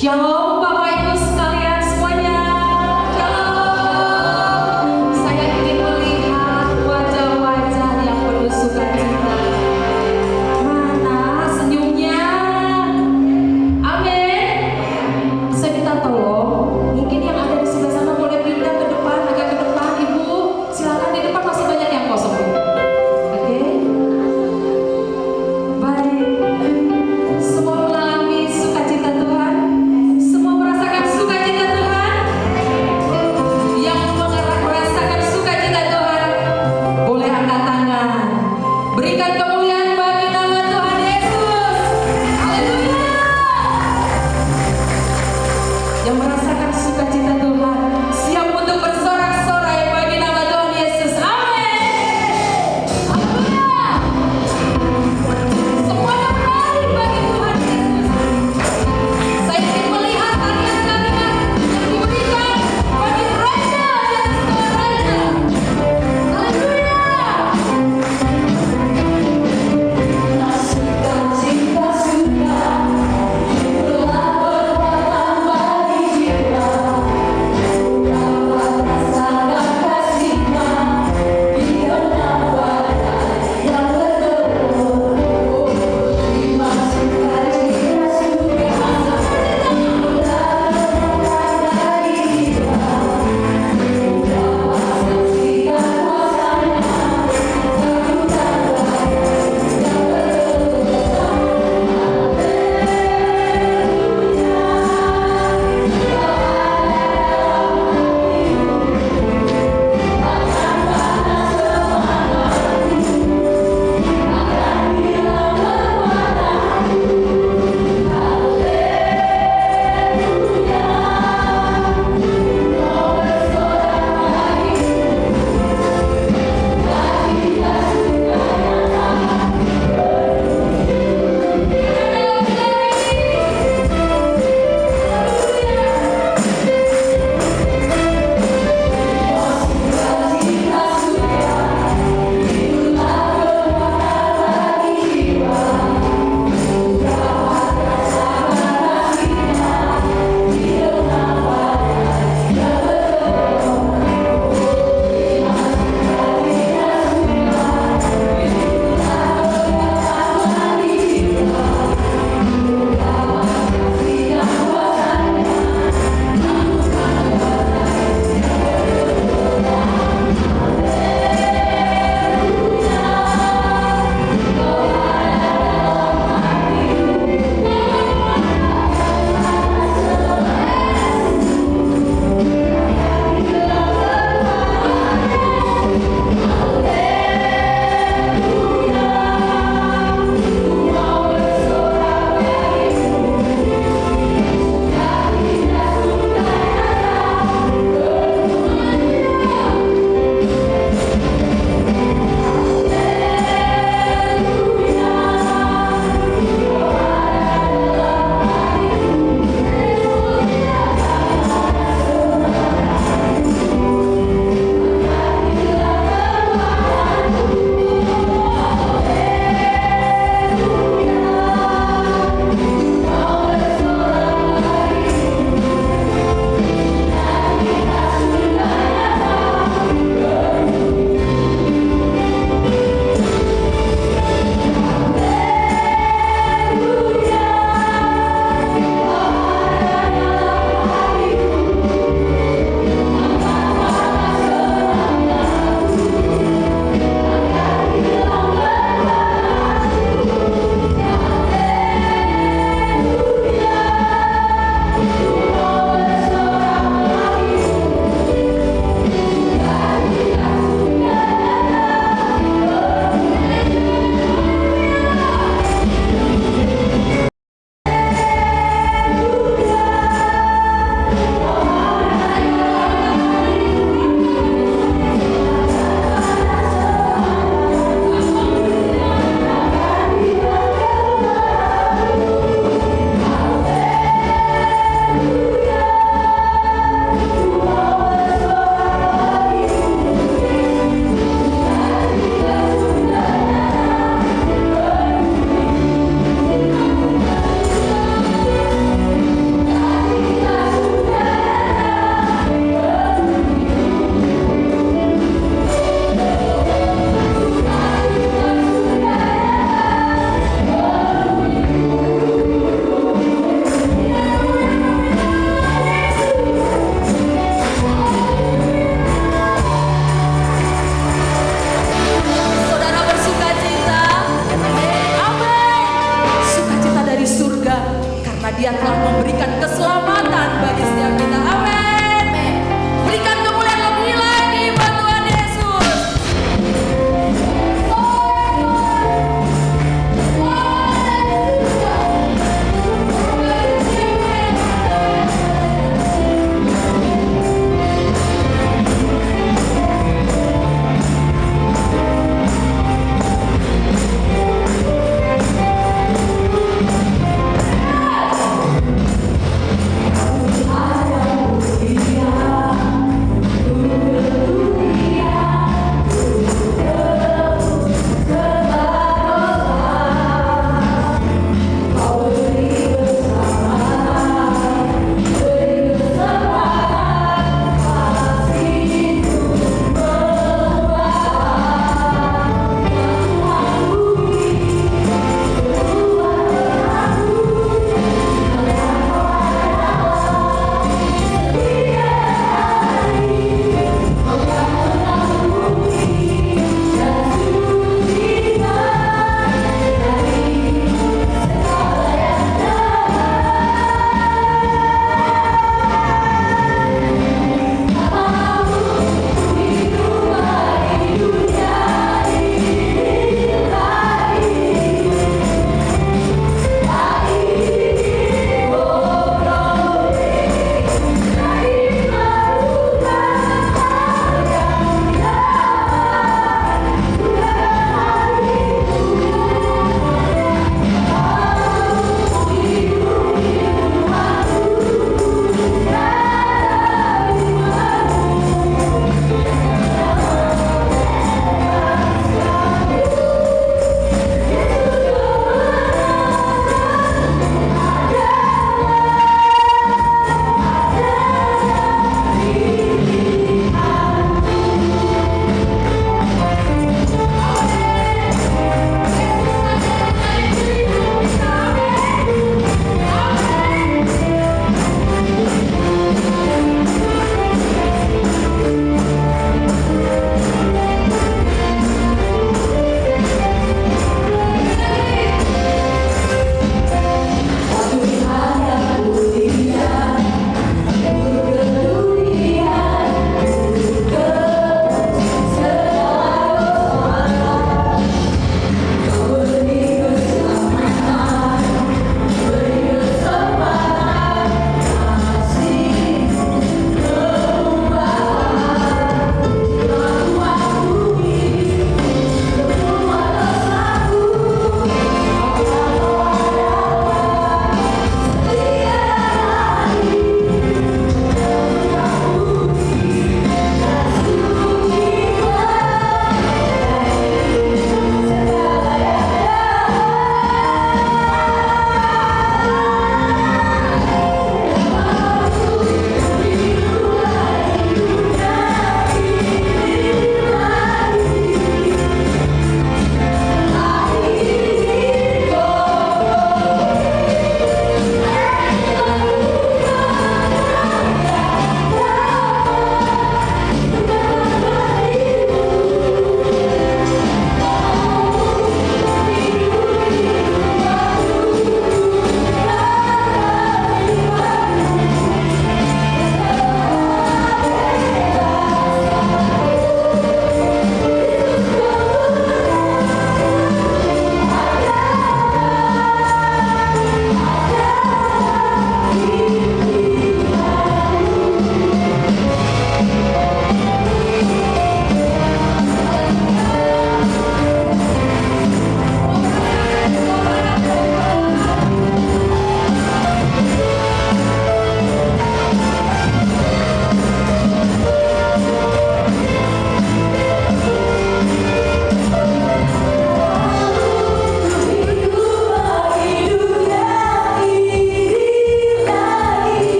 Shalom Bapak Ibu sekalian semuanya. Shalom. Saya ingin melihat wajah-wajah yang penuh sukacita. Mana senyumnya? Amin. Saya minta tolong, mungkin yang ada di sebelah sana boleh pindah ke depan, agak ke depan Ibu. Silakan, di depan masih banyak yang kosong. Oke. Baik. Semua mengalami sukacita Tuhan. Semua merasa telah memberikan keselamatan bagi setiap kita. Amin. Berikan kemuliaan lebih lagi buat Tuhan Yesus. Ada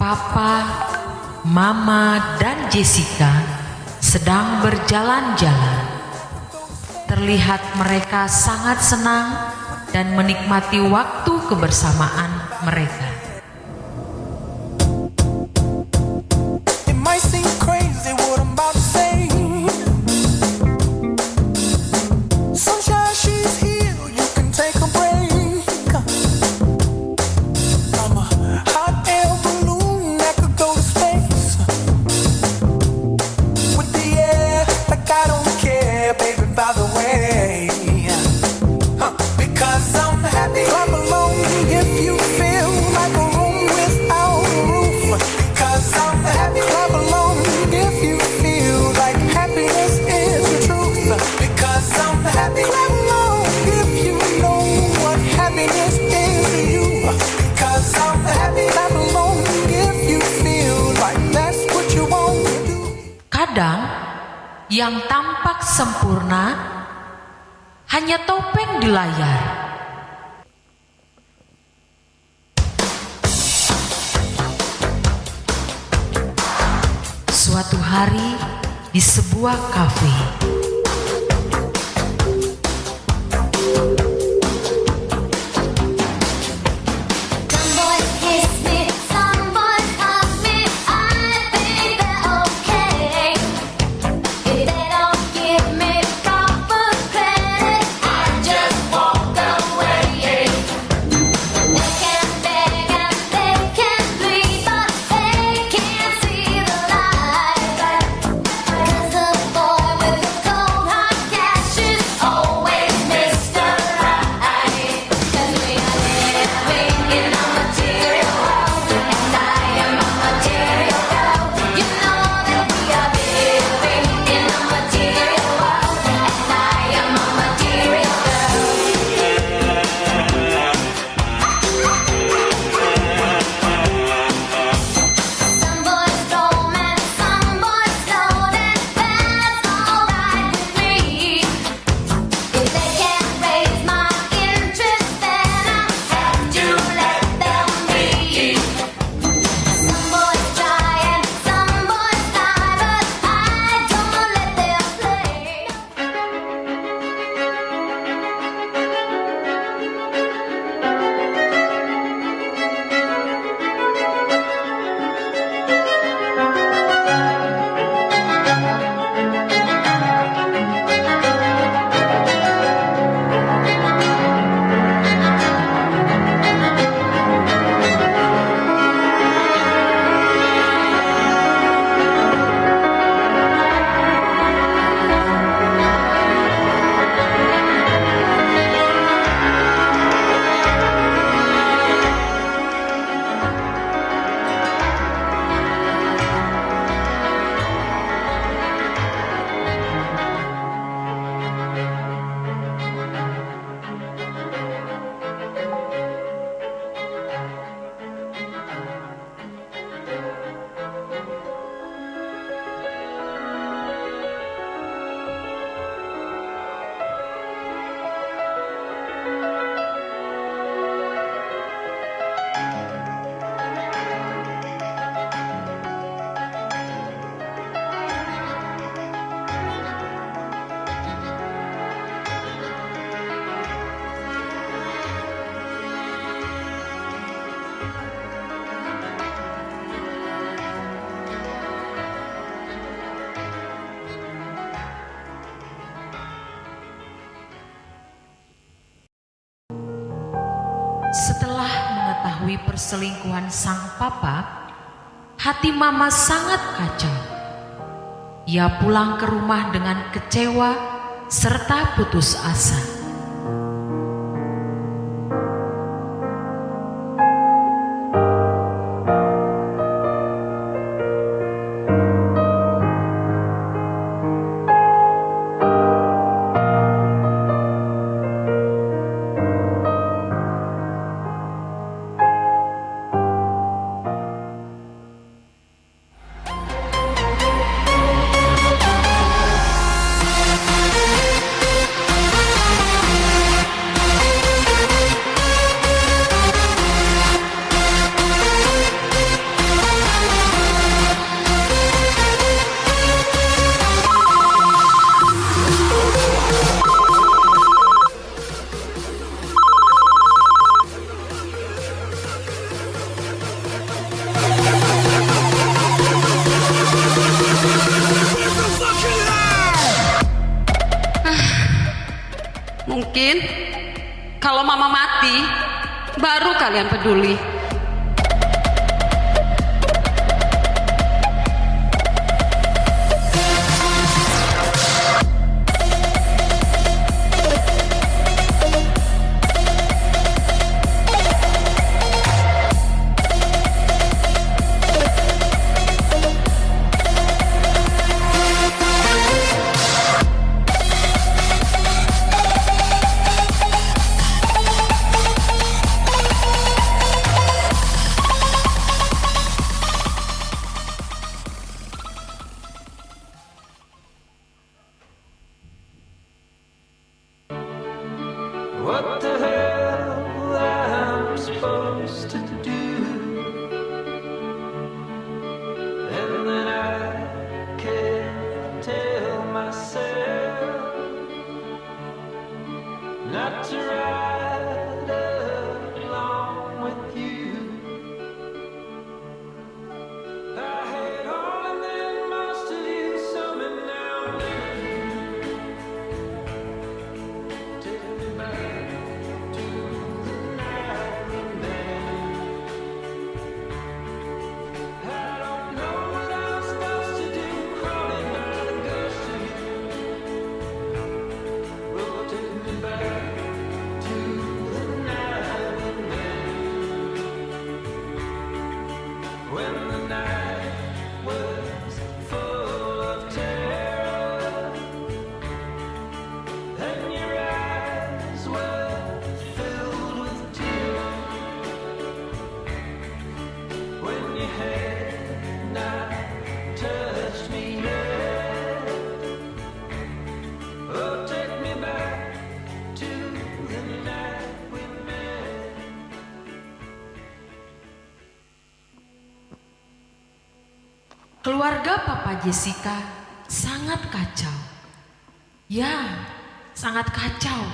Papa, Mama, dan Jessica sedang berjalan-jalan. Terlihat mereka sangat senang dan menikmati waktu kebersamaan mereka. It might seem crazy what I'm about to say. Sunshine, she's here, you can take a break. I'm a hot air balloon that could go to space. With the air, like I don't care, baby, by the way. Because I'm happy. Clap along if you feel like a room without a roof. Because I'm happy. Clap along if you feel like happiness is the truth. Because I'm happy. Clap along if you know what happiness is to you. Because I'm happy. Clap along if you feel like that's what you want to do. Kadang yang tampak sempurna hanya topeng di layar. Suatu hari di sebuah kafe, Some boys kiss me, some boys hug me. I think they're okay. If they don't give me proper credit, I just walk away. They can beg and they can plead, but they can't see the light. 'Cause the boy with the cold hard cash is always Mr. Right. 'Cause we are living in a material world, and I am a material girl. You know that we are living in a material world, and I am a material girl. Some boys romance, some boys slow, that's alright with me. If they can't raise my interest, then I have to let them be. Some boys try and some boys lie, but I don't let them play. Setelah mengetahui perselingkuhan sang papa, hati mama sangat kacau. Ia pulang ke rumah dengan kecewa serta putus asa. baru kalian peduli. What the hell I'm supposed to do? And then I can't tell myself not to ride along with you. I hate all and then most of you, something now and then. Take me back to the night we met. I don't know what I'm supposed to do, crawling out of ghost of you. Oh, take me back to the night we met. When the night was full of terror, and your eyes were filled with tears. When you had not touched me yet. Oh, take me back to the night we met. Keluarga Papa Jessica sangat kacau. Ya, sangat kacau.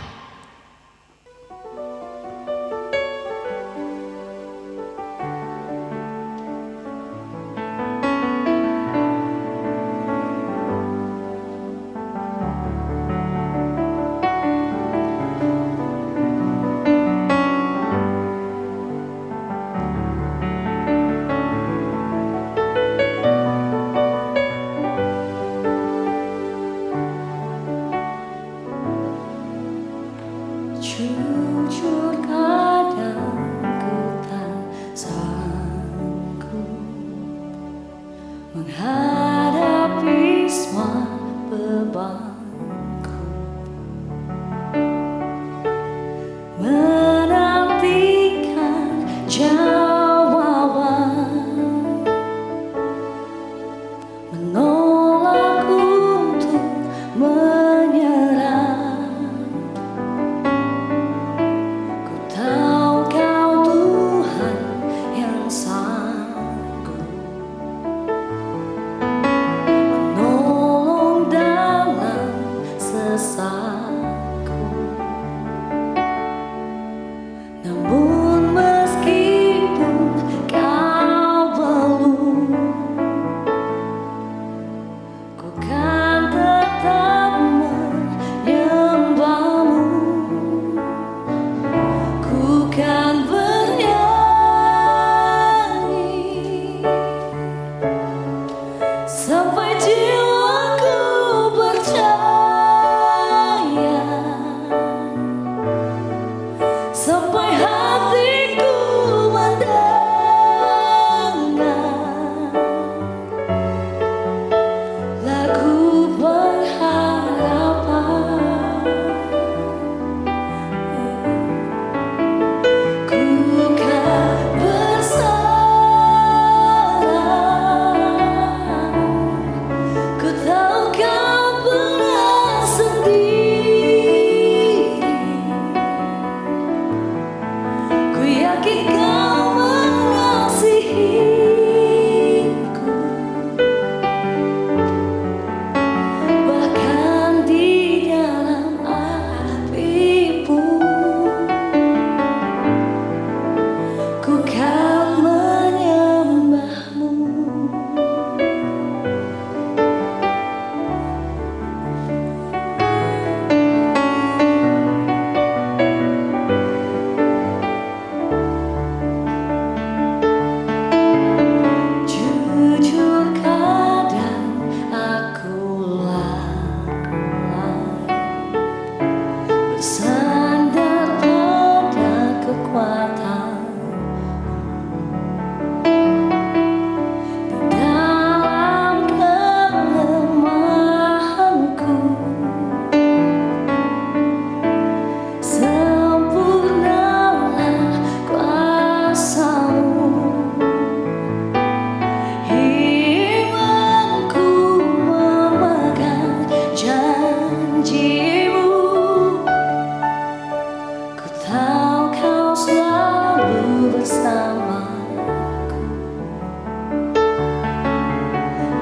namaku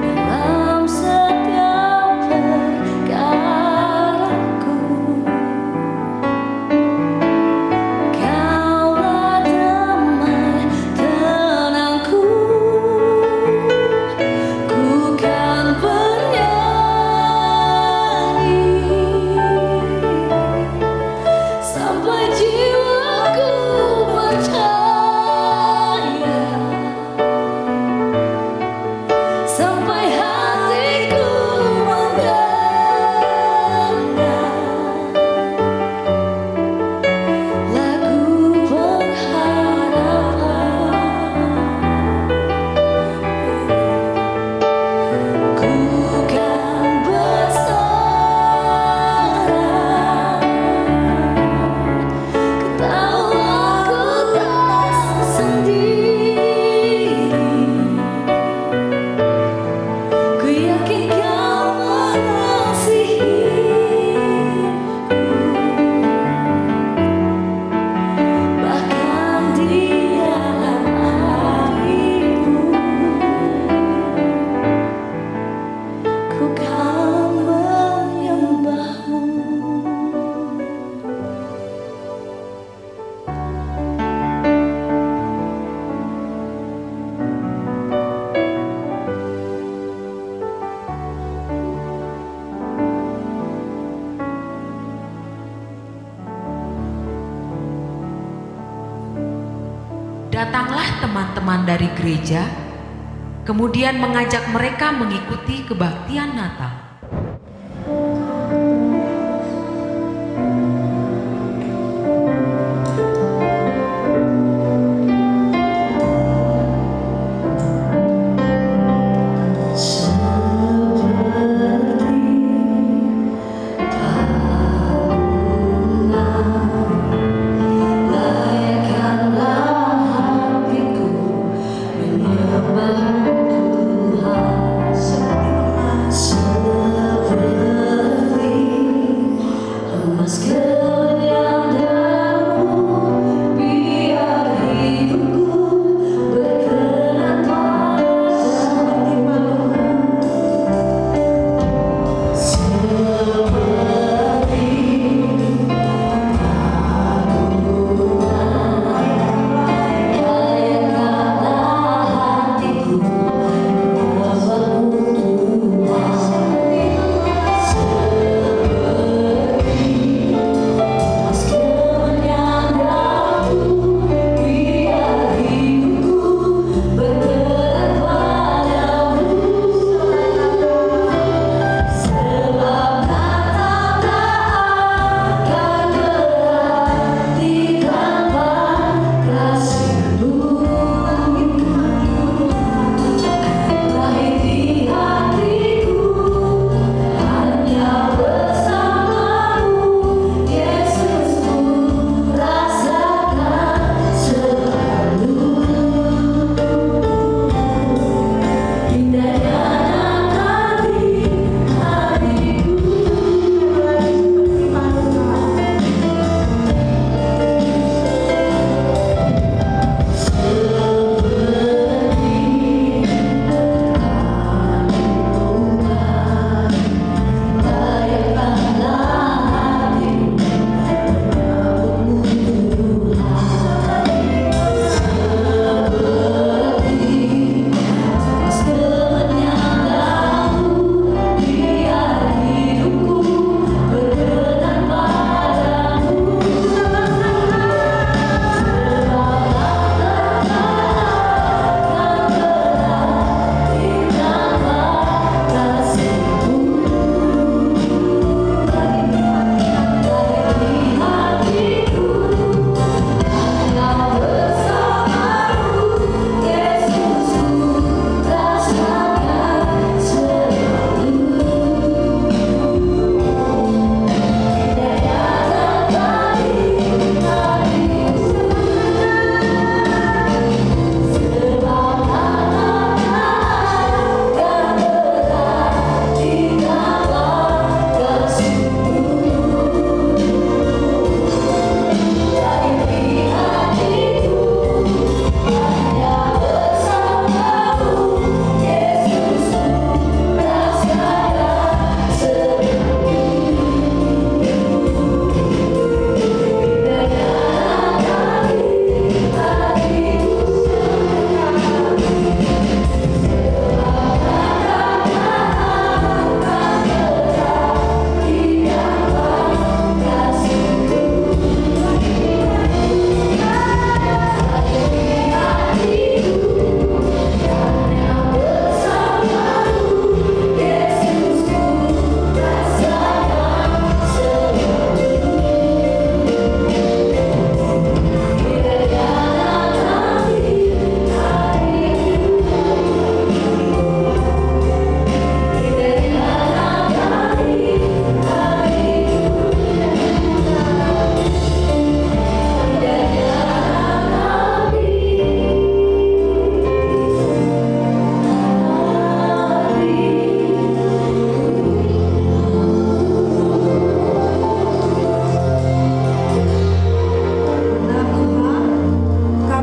dalam setiap perkaraku. Kaulah damai tenangku, ku kan bernyanyi sampai jiwaku percaya, sampai hatiku mendengar lagu pengharapan. Ku kan bersarang, tahu aku tak sendiri. Ku yakin kau mengasihiku, bahkan di dalam harimu ku kan menyembahmu. Datanglah teman-teman dari gereja, kemudian mengajak mereka mengikuti kebaktian Natal. Menyembah Tuhan,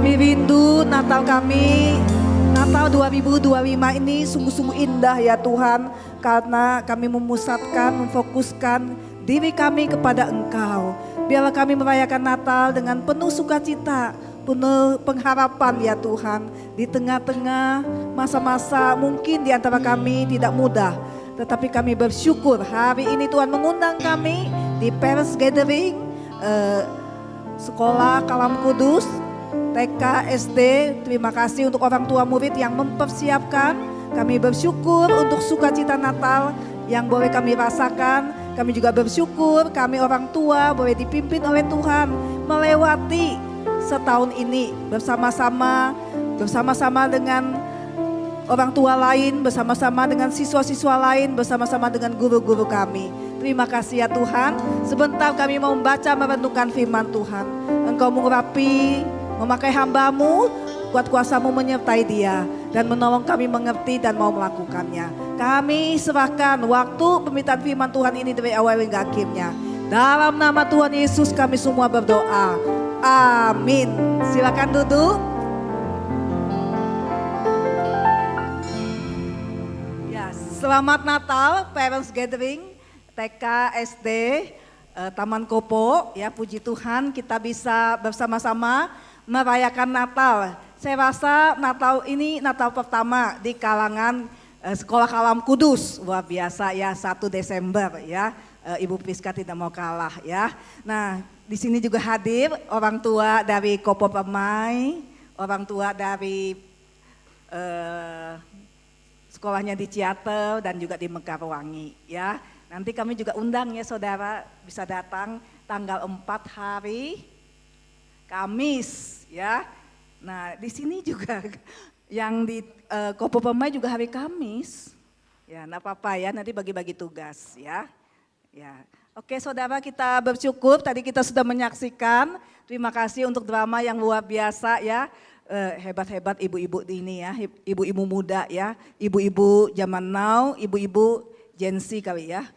Kami rindu Natal kami, Natal 2025 ini sungguh-sungguh indah ya Tuhan. Karena kami memusatkan, memfokuskan diri kami kepada Engkau. Biarlah kami merayakan Natal dengan penuh sukacita, penuh pengharapan ya Tuhan. Di tengah-tengah masa-masa mungkin di antara kami tidak mudah. Tetapi kami bersyukur hari ini Tuhan mengundang kami di Parents Gathering Sekolah Kalam Kudus TK, SD. Terima kasih untuk orang tua murid yang mempersiapkan. Kami bersyukur untuk sukacita Natal yang boleh kami rasakan. Kami juga bersyukur kami orang tua boleh dipimpin oleh Tuhan melewati setahun ini bersama-sama dengan orang tua lain, bersama-sama dengan siswa-siswa lain, bersama-sama dengan guru-guru kami. Terima kasih ya Tuhan. Sebentar kami mau membaca merenungkan firman Tuhan. Engkau mengurapi, memakai hamba-Mu, kuat kuasa-Mu menyertai dia dan menolong kami mengerti dan mau melakukannya. Kami serahkan waktu pemberitaan firman Tuhan ini dari awal hingga akhirnya. Dalam nama Tuhan Yesus kami semua berdoa. Amin. Silakan duduk. Ya, selamat Natal Parents Gathering TK, SD, Taman Kopo. Ya, puji Tuhan kita bisa bersama-sama merayakan Natal. Saya rasa Natal ini Natal pertama di kalangan Sekolah Kalam Kudus. Luar biasa ya, 1 Desember ya. Ibu Priska tidak mau kalah ya. Nah, di sini juga hadir orang tua dari Kopo Permai, orang tua dari sekolahnya di Ciater dan juga di Mekarwangi ya. Nanti kami juga undang ya saudara bisa datang tanggal 4 hari Kamis ya. Nah di sini juga yang di Kopo Permai juga hari Kamis. Ya enggak apa-apa ya, nanti bagi-bagi tugas ya. Ya. Oke saudara, kita bersyukur tadi kita sudah menyaksikan. Terima kasih untuk drama yang luar biasa ya. Hebat-hebat ibu-ibu ini ya, ibu-ibu muda ya. Ibu-ibu zaman now, ibu-ibu Gen Z kali ya.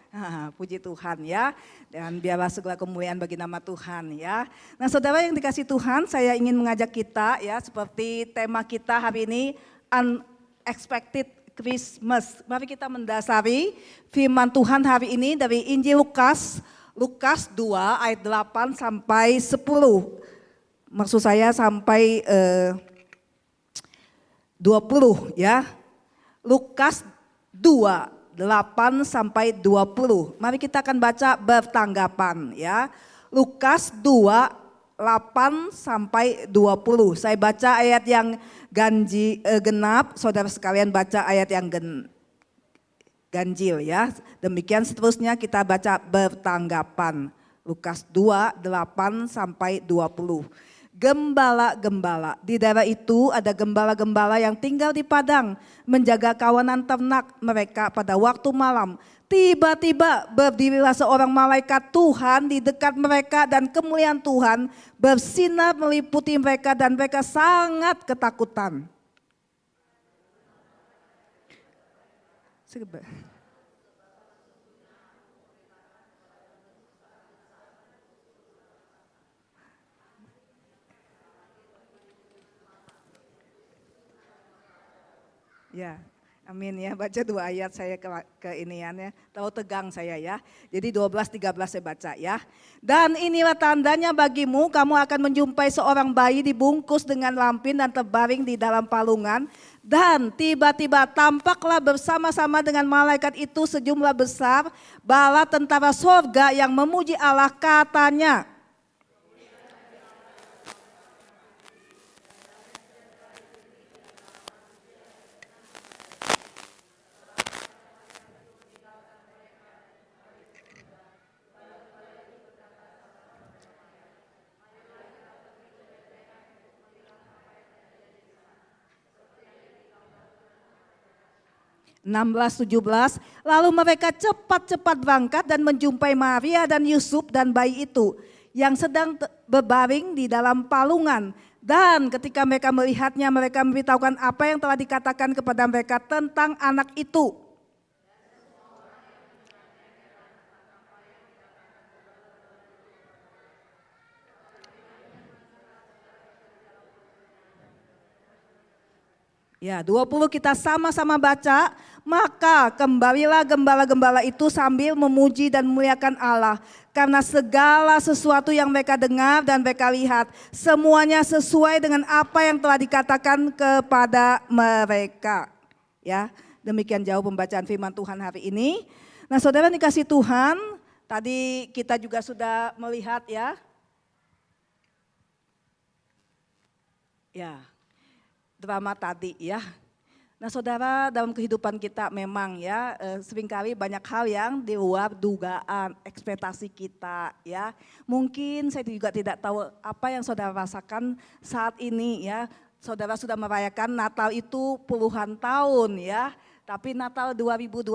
Puji Tuhan ya. Dan biarlah segala kemuliaan bagi nama Tuhan ya. Nah saudara yang dikasih Tuhan, saya ingin mengajak kita ya seperti tema kita hari ini, Unexpected Christmas. Mari kita mendasari firman Tuhan hari ini dari Injil Lukas 2 ayat 8 sampai 10. Maksud saya sampai 20 ya. Lukas 2 8 sampai 20. Mari kita akan baca bertanggapan ya. Lukas 2 8 sampai 20. Saya baca ayat yang genap, saudara sekalian baca ayat yang ganjil ya. Demikian seterusnya kita baca bertanggapan. Lukas 2 8 sampai 20. Gembala-gembala. Di daerah itu ada gembala-gembala yang tinggal di padang, menjaga kawanan ternak mereka pada waktu malam. Tiba-tiba berdirilah seorang malaikat Tuhan di dekat mereka dan kemuliaan Tuhan bersinar meliputi mereka dan mereka sangat ketakutan. Ya, amin ya. Baca 2 ayat saya ke inian ya. Tahu tegang saya ya. Jadi 12-13 saya baca ya. Dan inilah tandanya bagimu, kamu akan menjumpai seorang bayi dibungkus dengan lampin dan terbaring di dalam palungan. Dan tiba-tiba tampaklah bersama-sama dengan malaikat itu sejumlah besar bala tentara sorga yang memuji Allah, katanya. 16-17, lalu mereka cepat-cepat berangkat dan menjumpai Maria dan Yusuf dan bayi itu yang sedang berbaring di dalam palungan. Dan ketika mereka melihatnya, mereka memberitahukan apa yang telah dikatakan kepada mereka tentang anak itu. Ya, 20 kita sama-sama baca. Maka kembalilah gembala-gembala itu sambil memuji dan memuliakan Allah. Karena segala sesuatu yang mereka dengar dan mereka lihat, semuanya sesuai dengan apa yang telah dikatakan kepada mereka. Ya, demikian jauh pembacaan firman Tuhan hari ini. Nah, saudara dikasih Tuhan, tadi kita juga sudah melihat ya. Ya, drama tadi ya. Nah saudara, dalam kehidupan kita memang ya seringkali banyak hal yang di luar dugaan, ekspektasi kita ya. Mungkin saya juga tidak tahu apa yang saudara rasakan saat ini ya. Saudara sudah merayakan Natal itu puluhan tahun ya. Tapi Natal 2025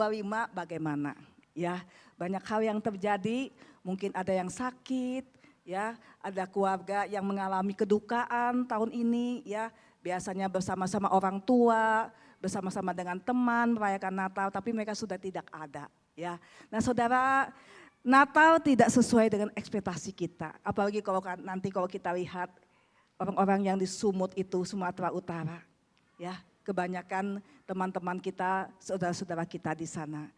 bagaimana ya. Banyak hal yang terjadi, mungkin ada yang sakit ya. Ada keluarga yang mengalami kedukaan tahun ini ya. Biasanya bersama-sama orang tua, bersama-sama dengan teman merayakan Natal, tapi mereka sudah tidak ada ya. Nah saudara, Natal tidak sesuai dengan ekspektasi kita. Apalagi kalau nanti kalau kita lihat orang-orang yang di Sumut itu, Sumatera Utara ya. Kebanyakan teman-teman kita, saudara-saudara kita di sana.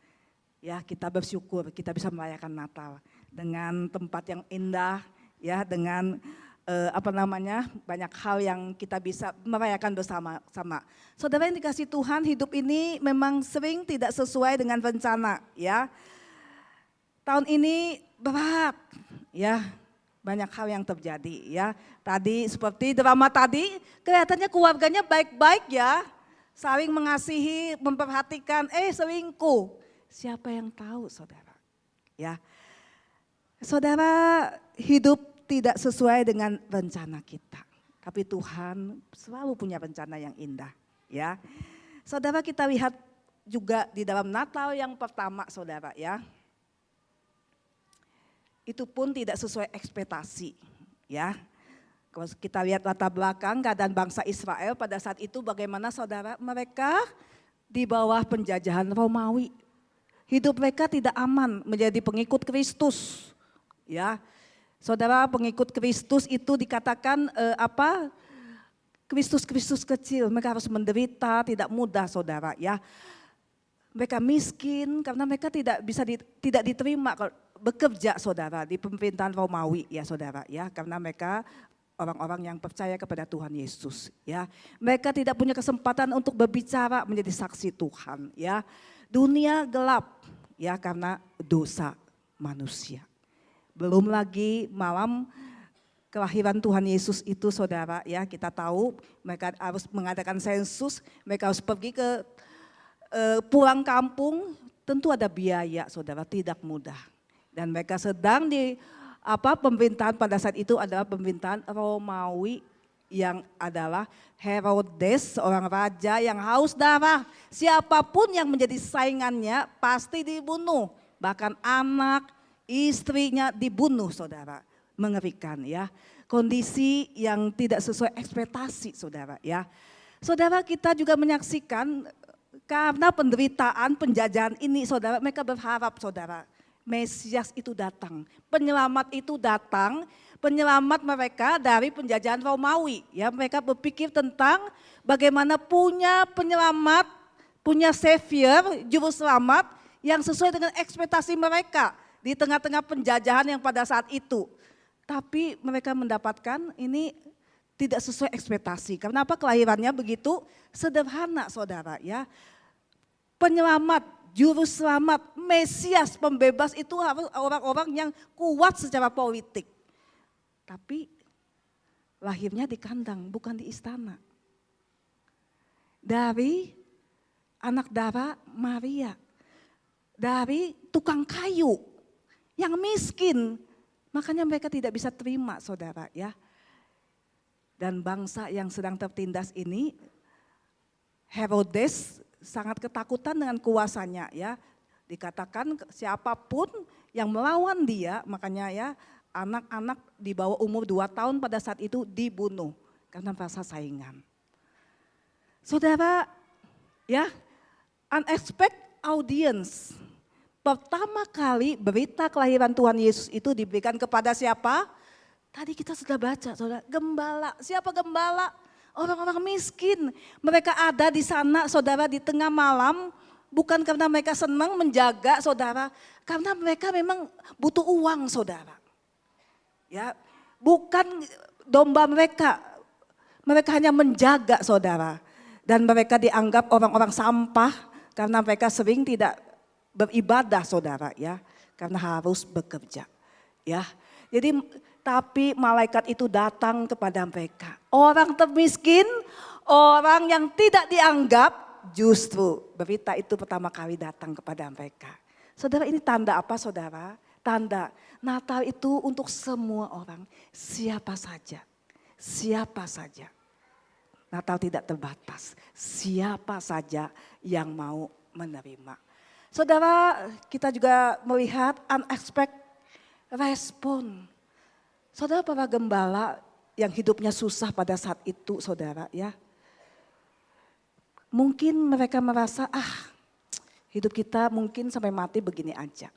Ya, kita bersyukur kita bisa merayakan Natal dengan tempat yang indah ya, dengan banyak hal yang kita bisa merayakan bersama-sama. Saudara yang dikasih Tuhan, hidup ini memang sering tidak sesuai dengan rencana ya. Tahun ini berat ya, banyak hal yang terjadi ya. Tadi seperti drama tadi, kelihatannya keluarganya baik-baik ya, saling mengasihi, memperhatikan, selingkuh. Siapa yang tahu saudara ya. Saudara, hidup tidak sesuai dengan rencana kita. Tapi Tuhan selalu punya rencana yang indah ya. Saudara, kita lihat juga di dalam Natal yang pertama saudara ya. Itu pun tidak sesuai ekspektasi ya. Kalau kita lihat latar belakang keadaan bangsa Israel pada saat itu bagaimana saudara, mereka di bawah penjajahan Romawi. Hidup mereka tidak aman menjadi pengikut Kristus ya. Saudara, pengikut Kristus itu dikatakan Kristus kecil, mereka harus menderita, tidak mudah saudara ya. Mereka miskin karena mereka tidak bisa tidak diterima bekerja saudara di pemerintahan Romawi ya saudara ya, karena mereka orang-orang yang percaya kepada Tuhan Yesus ya. Mereka tidak punya kesempatan untuk berbicara menjadi saksi Tuhan ya. Dunia gelap ya karena dosa manusia. Belum lagi malam kelahiran Tuhan Yesus itu saudara ya, kita tahu mereka harus mengadakan sensus, mereka harus pergi ke pulang kampung, tentu ada biaya saudara, tidak mudah. Dan mereka sedang di pemerintahan pada saat itu adalah pemerintahan Romawi yang adalah Herodes, seorang raja yang haus darah. Siapapun yang menjadi saingannya pasti dibunuh, bahkan anak, istrinya dibunuh saudara, mengerikan ya. Kondisi yang tidak sesuai ekspektasi saudara ya. Saudara, kita juga menyaksikan karena penderitaan penjajahan ini saudara, mereka berharap saudara, Mesias itu datang, penyelamat itu datang, penyelamat mereka dari penjajahan Romawi ya. Mereka berpikir tentang bagaimana punya penyelamat, punya savior, juru selamat yang sesuai dengan ekspektasi mereka di tengah-tengah penjajahan yang pada saat itu. Tapi mereka mendapatkan ini tidak sesuai ekspektasi. Karena apa? Kelahirannya begitu sederhana saudara ya. Penyelamat, juru selamat, Mesias, pembebas itu harus orang-orang yang kuat secara politik. Tapi lahirnya di kandang, bukan di istana. Dari anak darah Maria, dari tukang kayu yang miskin, makanya mereka tidak bisa terima saudara ya. Dan bangsa yang sedang tertindas ini, Herodes sangat ketakutan dengan kuasanya ya. Dikatakan siapapun yang melawan dia, makanya ya anak-anak di bawah umur 2 tahun pada saat itu dibunuh karena merasa saingan. Saudara ya, unexpected audience. Pertama kali berita kelahiran Tuhan Yesus itu diberikan kepada siapa? Tadi kita sudah baca saudara, gembala. Siapa gembala? Orang-orang miskin, mereka ada di sana saudara di tengah malam, bukan karena mereka senang menjaga saudara, karena mereka memang butuh uang saudara. Ya, bukan domba mereka, mereka hanya menjaga saudara. Dan mereka dianggap orang-orang sampah karena mereka sering tidak beribadah saudara ya, karena harus bekerja. Ya, jadi tapi malaikat itu datang kepada mereka. Orang termiskin, orang yang tidak dianggap, justru berita itu pertama kali datang kepada mereka. Saudara, ini tanda apa saudara? Tanda Natal itu untuk semua orang, siapa saja. Siapa saja. Natal tidak terbatas, siapa saja yang mau menerima. Saudara, kita juga melihat unexpected respon. Saudara, para gembala yang hidupnya susah pada saat itu saudara ya. Mungkin mereka merasa hidup kita mungkin sampai mati begini aja.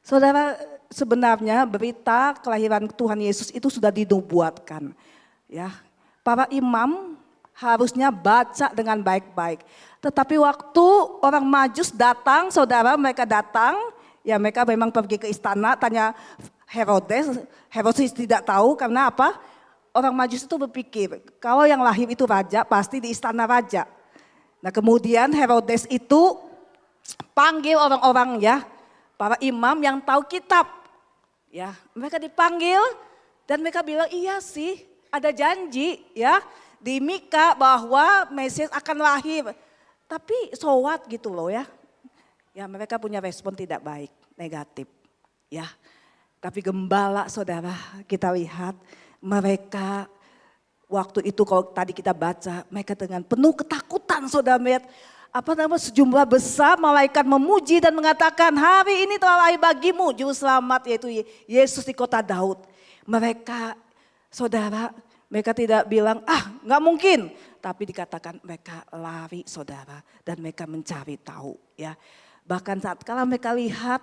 Saudara, sebenarnya berita kelahiran Tuhan Yesus itu sudah dinubuatkan. Ya, para imam harusnya baca dengan baik-baik. Tetapi waktu orang Majus datang, saudara, mereka datang, ya mereka memang pergi ke istana, tanya Herodes tidak tahu karena apa? Orang Majus itu berpikir kalau yang lahir itu raja pasti di istana raja. Nah kemudian Herodes itu panggil orang-orang ya, para imam yang tahu kitab. Ya, mereka dipanggil dan mereka bilang iya sih ada janji ya di Mika bahwa Mesias akan lahir. Tapi so what gitu loh ya. Ya mereka punya respon tidak baik, negatif ya. Tapi gembala saudara kita lihat mereka waktu itu kalau tadi kita baca mereka dengan penuh ketakutan saudara melihat sejumlah besar malaikat memuji dan mengatakan hari ini telah lahir bagimu juru selamat yaitu Yesus di kota Daud. Mereka saudara mereka tidak bilang nggak mungkin. Tapi dikatakan mereka lari saudara dan mereka mencari tahu ya. Bahkan saat kala mereka lihat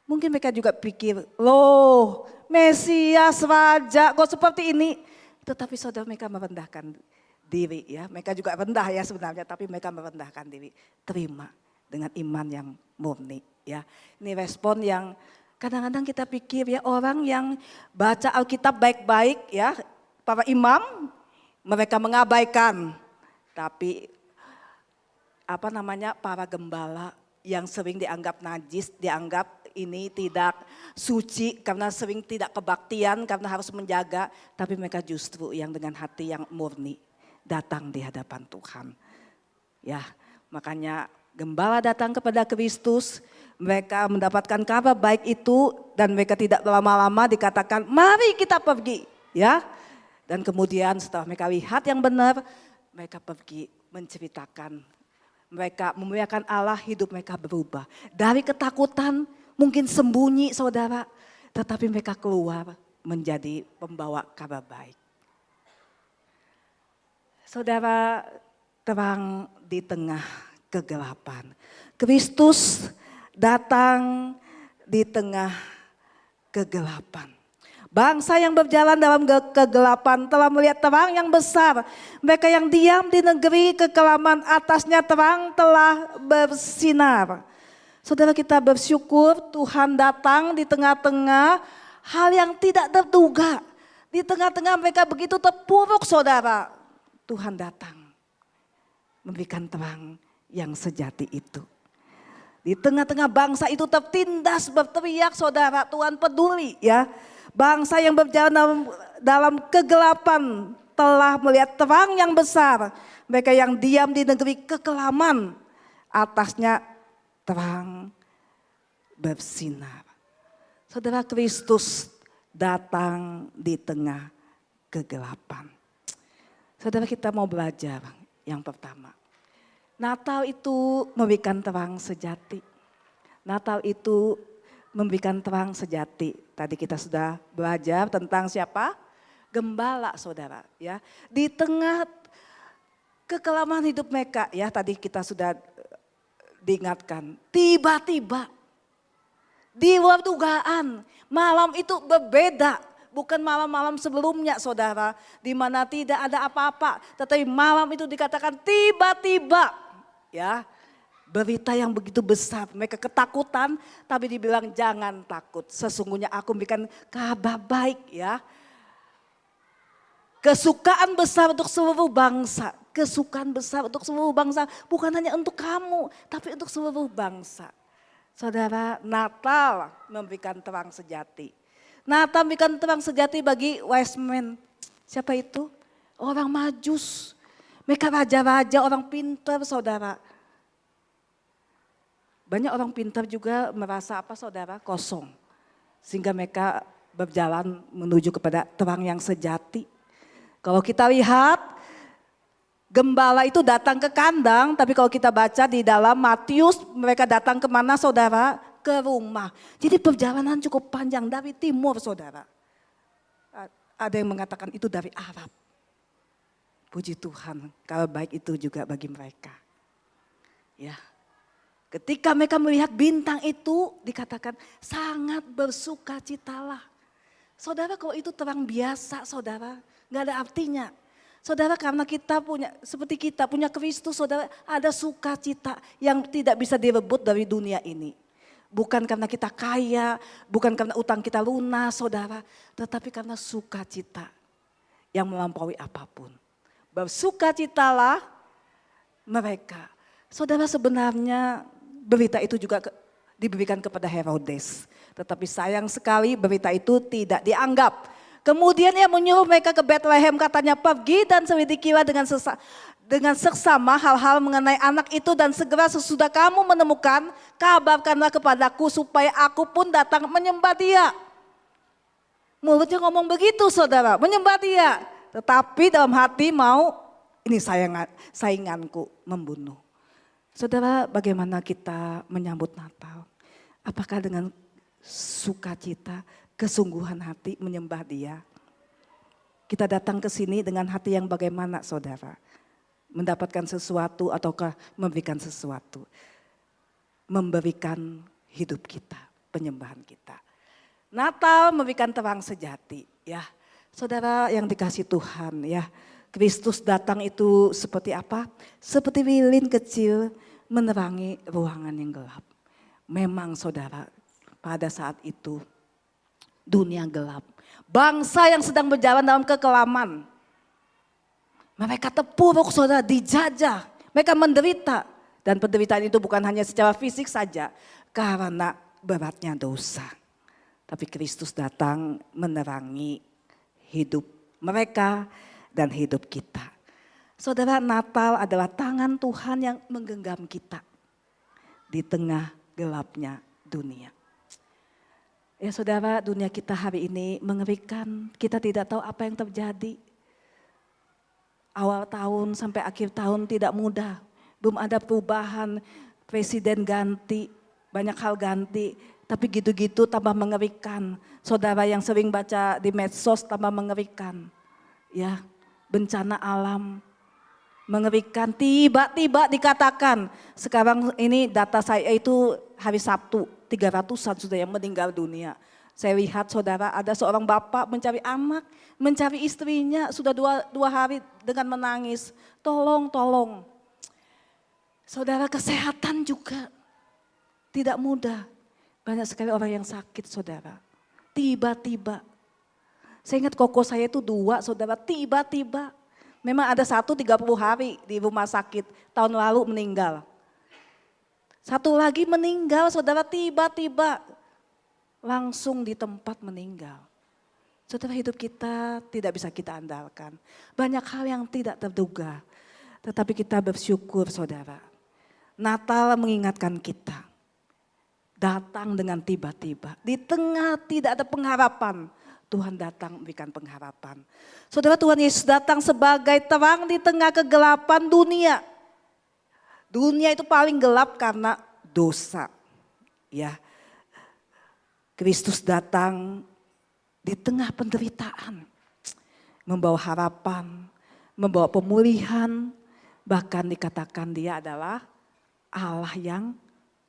mungkin mereka juga pikir, loh Mesias Raja kok seperti ini. Tetapi saudara mereka merendahkan diri ya. Mereka juga rendah ya sebenarnya tapi mereka merendahkan diri. Terima dengan iman yang murni ya. Ini respon yang kadang-kadang kita pikir ya orang yang baca Alkitab baik-baik ya. Para imam mereka mengabaikan. Tapi para gembala yang sering dianggap najis, dianggap ini tidak suci karena sering tidak kebaktian karena harus menjaga. Tapi mereka justru yang dengan hati yang murni datang di hadapan Tuhan. Ya, makanya gembala datang kepada Kristus, mereka mendapatkan kabar baik itu dan mereka tidak lama-lama dikatakan mari kita pergi. Ya, dan kemudian setelah mereka lihat yang benar, mereka pergi menceritakan. Mereka memuliakan Allah, hidup mereka berubah. Dari ketakutan, mungkin sembunyi saudara, tetapi mereka keluar menjadi pembawa kabar baik. Saudara, terang di tengah kegelapan. Kristus datang di tengah kegelapan. Bangsa yang berjalan dalam kegelapan telah melihat terang yang besar. Mereka yang diam di negeri kekelaman atasnya terang telah bersinar. Saudara, kita bersyukur Tuhan datang di tengah-tengah hal yang tidak terduga. Di tengah-tengah mereka begitu terpuruk saudara. Tuhan datang memberikan terang yang sejati itu. Di tengah-tengah bangsa itu tertindas berteriak saudara, Tuhan peduli ya. Bangsa yang berjalan dalam kegelapan telah melihat terang yang besar. Mereka yang diam di negeri kekelaman atasnya terang bersinar. Saudara, Kristus datang di tengah kegelapan. Saudara, kita mau belajar yang pertama. Natal itu memberikan terang sejati. Natal itu memberikan terang sejati. Tadi kita sudah belajar tentang siapa? Gembala saudara ya. Di tengah kekelaman hidup mereka ya, tadi kita sudah diingatkan. Tiba-tiba di luar dugaan malam itu berbeda. bukan malam-malam sebelumnya saudara, di mana tidak ada apa-apa. Tetapi malam itu dikatakan tiba-tiba ya, berita yang begitu besar. Mereka ketakutan tapi dibilang jangan takut. Sesungguhnya aku memberikan kabar baik ya. Kesukaan besar untuk seluruh bangsa. Kesukaan besar untuk seluruh bangsa. Bukan hanya untuk kamu tapi untuk seluruh bangsa. Saudara, Natal memberikan terang sejati. Natal memberikan terang sejati bagi wise men. Siapa itu? Orang Majus. Mereka raja-raja, orang pintar saudara. Banyak orang pintar juga merasa apa saudara? Kosong. Sehingga mereka berjalan menuju kepada terang yang sejati. Kalau kita lihat, gembala itu datang ke kandang, tapi kalau kita baca di dalam Matius, mereka datang kemana saudara? Ke rumah. Jadi perjalanan cukup panjang dari timur saudara. Ada yang mengatakan itu dari Arab. Puji Tuhan, kalau baik itu juga bagi mereka. Ya. Ketika mereka melihat bintang itu dikatakan sangat bersukacitalah. Saudara kalau itu terang biasa saudara, nggak ada artinya. Saudara karena kita punya, seperti kita punya Kristus saudara, ada sukacita yang tidak bisa direbut dari dunia ini. Bukan karena kita kaya, bukan karena utang kita lunas saudara, tetapi karena sukacita yang melampaui apapun. Bersukacitalah mereka. Saudara sebenarnya berita itu juga diberikan kepada Herodes. Tetapi sayang sekali berita itu tidak dianggap. Kemudian ia menyuruh mereka ke Bethlehem, katanya pergi dan selidikilah dengan seksama hal-hal mengenai anak itu dan segera sesudah kamu menemukan kabarkanlah kepadaku supaya aku pun datang menyembah dia. Mulutnya ngomong begitu saudara, menyembah dia. Tetapi dalam hati mau ini sainganku membunuh. Saudara bagaimana kita menyambut Natal? Apakah dengan sukacita, kesungguhan hati menyembah dia? Kita datang ke sini dengan hati yang bagaimana saudara? Mendapatkan sesuatu ataukah memberikan sesuatu? Memberikan hidup kita, penyembahan kita. Natal memberikan terang sejati ya. Saudara yang dikasih Tuhan ya. Kristus datang itu seperti apa? Seperti lilin kecil menerangi ruangan yang gelap. Memang saudara pada saat itu dunia gelap. Bangsa yang sedang berjalan dalam kekelaman. Mereka terpuruk saudara, dijajah. Mereka menderita. Dan penderitaan itu bukan hanya secara fisik saja. Karena beratnya dosa. Tapi Kristus datang menerangi hidup mereka dan hidup kita. Saudara, Natal adalah tangan Tuhan yang menggenggam kita. Di tengah gelapnya dunia. Ya saudara, dunia kita hari ini mengerikan. Kita tidak tahu apa yang terjadi. Awal tahun sampai akhir tahun tidak mudah. Belum ada perubahan, presiden ganti, banyak hal ganti. Tapi gitu-gitu tambah mengerikan. Saudara yang sering baca di medsos tambah mengerikan. Ya, bencana alam mengerikan, tiba-tiba dikatakan. Sekarang ini data saya itu hari Sabtu, 300-an sudah yang meninggal dunia. Saya lihat saudara ada seorang bapak mencari anak, mencari istrinya sudah dua hari dengan menangis. Tolong, tolong. Saudara kesehatan juga tidak mudah. Banyak sekali orang yang sakit saudara. Tiba-tiba. Saya ingat koko saya itu 2 saudara, tiba-tiba. Memang ada 30 hari di rumah sakit, tahun lalu meninggal. Satu lagi meninggal saudara, tiba-tiba langsung di tempat meninggal. Saudara, hidup kita tidak bisa kita andalkan. Banyak hal yang tidak terduga. Tetapi kita bersyukur saudara. Natal mengingatkan kita. Datang dengan tiba-tiba. Di tengah tidak ada pengharapan. Tuhan datang memberikan pengharapan. Saudara, Tuhan Yesus datang sebagai terang di tengah kegelapan dunia. Dunia itu paling gelap karena dosa. Ya. Kristus datang di tengah penderitaan. Membawa harapan, membawa pemulihan. Bahkan dikatakan dia adalah Allah yang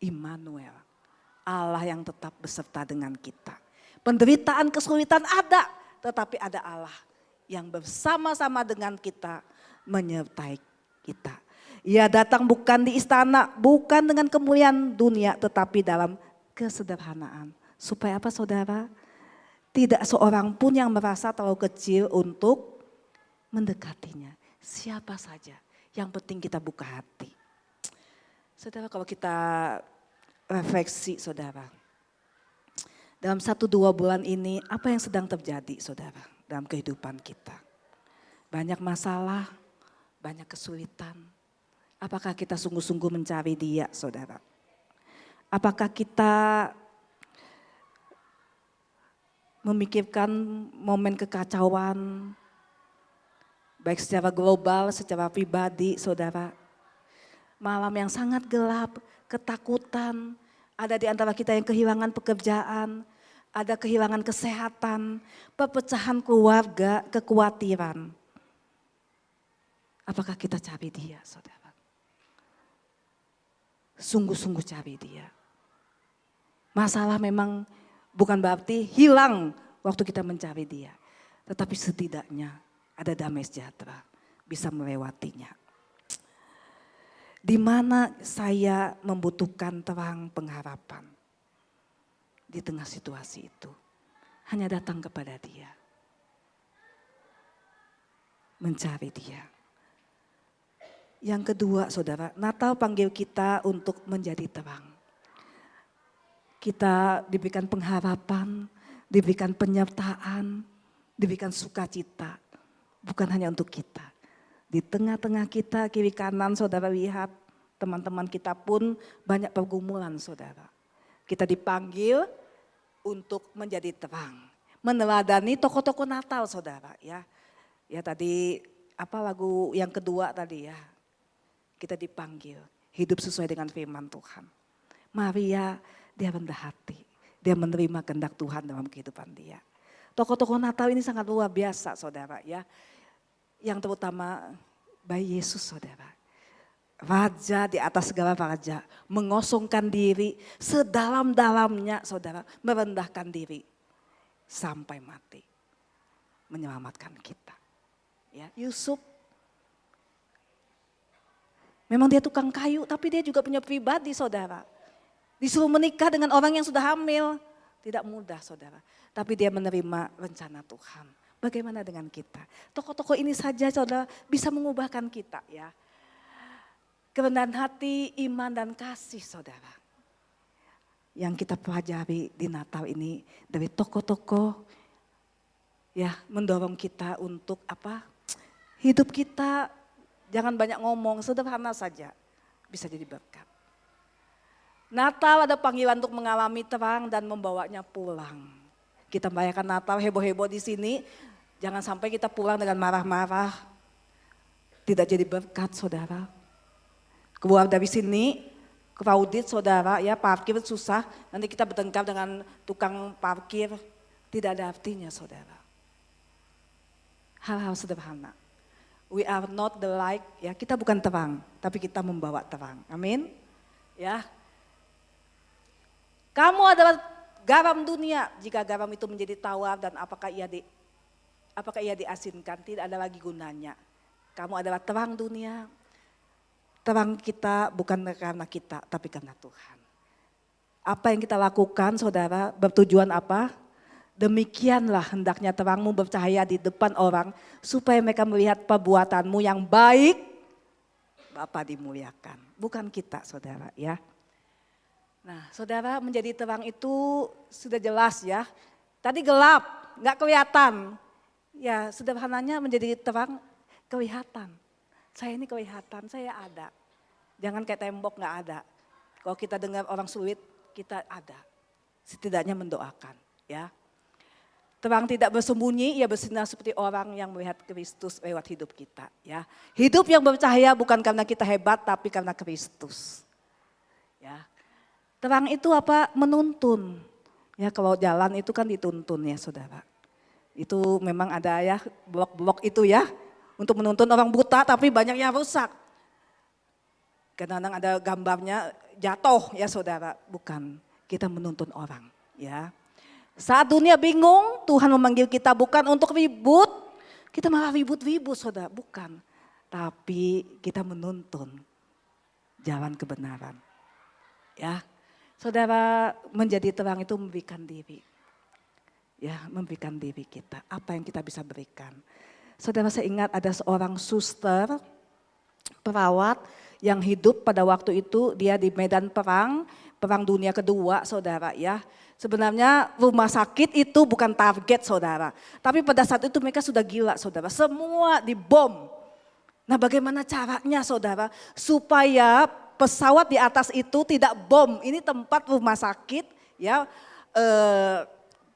Immanuel. Allah yang tetap beserta dengan kita. Penderitaan, kesulitan ada, tetapi ada Allah yang bersama-sama dengan kita menyertai kita. Ia datang bukan di istana, bukan dengan kemuliaan dunia, tetapi dalam kesederhanaan. Supaya apa saudara? Tidak seorang pun yang merasa terlalu kecil untuk mendekatinya. Siapa saja, yang penting kita buka hati. Saudara, kalau kita refleksi saudara, dalam 1-2 bulan ini apa yang sedang terjadi saudara dalam kehidupan kita? Banyak masalah, banyak kesulitan. Apakah kita sungguh-sungguh mencari Dia saudara? Apakah kita memikirkan momen kekacauan, baik secara global, secara pribadi saudara. Malam yang sangat gelap, ketakutan, ada di antara kita yang kehilangan pekerjaan, ada kehilangan kesehatan, perpecahan keluarga, kekhawatiran. Apakah kita cari Dia saudara? Sungguh-sungguh cari Dia. Masalah memang bukan berarti hilang waktu kita mencari Dia. Tetapi setidaknya ada damai sejahtera, bisa melewatinya. Di mana saya membutuhkan terang pengharapan. Di tengah situasi itu, hanya datang kepada Dia. Mencari Dia. Yang kedua saudara, Natal panggil kita untuk menjadi terang. Kita diberikan pengharapan, diberikan penyertaan, diberikan sukacita. Bukan hanya untuk kita. Di tengah-tengah kita, kiri kanan saudara lihat, teman-teman kita pun banyak pergumulan saudara. Kita dipanggil untuk menjadi terang. Meneladani tokoh-tokoh Natal saudara ya. Ya tadi apa lagu yang kedua tadi ya. Kita dipanggil hidup sesuai dengan firman Tuhan. Maria dia rendah hati. Dia menerima kehendak Tuhan dalam kehidupan dia. Tokoh-tokoh Natal ini sangat luar biasa saudara ya. Yang terutama bayi Yesus saudara. Raja di atas segala raja. Mengosongkan diri sedalam-dalamnya saudara. Merendahkan diri sampai mati. Menyelamatkan kita. Ya, Yusuf memang dia tukang kayu tapi dia juga punya pribadi saudara. Disuruh menikah dengan orang yang sudah hamil. Tidak mudah saudara. Tapi dia menerima rencana Tuhan. Bagaimana dengan kita? Tokoh-tokoh ini saja saudara bisa mengubahkan kita ya. Kerendahan hati, iman dan kasih saudara. Yang kita pelajari di Natal ini dari tokoh-tokoh ya mendorong kita untuk apa? Hidup kita jangan banyak ngomong, sederhana saja bisa jadi berkat. Natal ada panggilan untuk mengalami terang dan membawanya pulang. Kita merayakan Natal heboh-heboh di sini, jangan sampai kita pulang dengan marah-marah. Tidak jadi berkat saudara. Keluar dari sini, crowded saudara ya, parkir susah. Nanti kita bertengkar dengan tukang parkir, tidak ada artinya saudara. Hal-hal sederhana. We are not the light, ya kita bukan terang, tapi kita membawa terang. Amin. Ya. Kamu adalah garam dunia. Jika garam itu menjadi tawar dan apakah ia diasinkan, tidak ada lagi gunanya. Kamu adalah terang dunia. Terang kita bukan karena kita, tapi karena Tuhan. Apa yang kita lakukan saudara, bertujuan apa? Demikianlah hendaknya terangmu bercahaya di depan orang, supaya mereka melihat perbuatanmu yang baik, Bapa dimuliakan. Bukan kita saudara ya. Nah saudara menjadi terang itu sudah jelas ya. Tadi gelap, gak kelihatan. Ya sederhananya menjadi terang kelihatan. Saya ini kelihatan, saya ada. Jangan kayak tembok gak ada. Kalau kita dengar orang sulit, kita ada. Setidaknya mendoakan ya. Terang tidak bersembunyi, ia bersinar seperti orang yang melihat Kristus lewat hidup kita ya. Hidup yang bercahaya bukan karena kita hebat, tapi karena Kristus. Ya. Terang itu apa? Menuntun. Ya kalau jalan itu kan dituntun ya saudara. Itu memang ada ya blok-blok itu ya. Untuk menuntun orang buta tapi banyak yang rusak. Kadang-kadang ada gambarnya jatuh ya saudara. Bukan, kita menuntun orang ya. Saat dunia bingung, Tuhan memanggil kita bukan untuk ribut. Kita malah ribut-ribut saudara, bukan. Tapi kita menuntun jalan kebenaran. Ya, saudara, menjadi terang itu memberikan diri. Ya, memberikan diri kita. Apa yang kita bisa berikan. Saudara, saya ingat ada seorang suster, perawat yang hidup pada waktu itu, dia di medan perang dunia kedua saudara ya. Sebenarnya rumah sakit itu bukan target saudara. Tapi pada saat itu mereka sudah gila saudara, semua dibom. Nah bagaimana caranya saudara supaya pesawat di atas itu tidak bom. Ini tempat rumah sakit ya,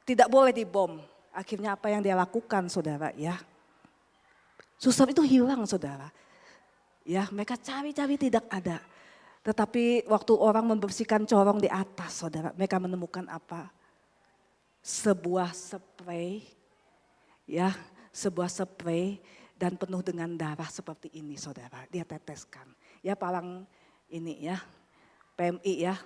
tidak boleh dibom. Akhirnya apa yang dia lakukan saudara ya. Suster itu hilang saudara. Ya mereka cari-cari tidak ada. Tetapi waktu orang membersihkan corong di atas saudara, mereka menemukan apa? Sebuah spray, ya sebuah spray dan penuh dengan darah seperti ini saudara. Dia teteskan, ya palang ini ya, PMI ya,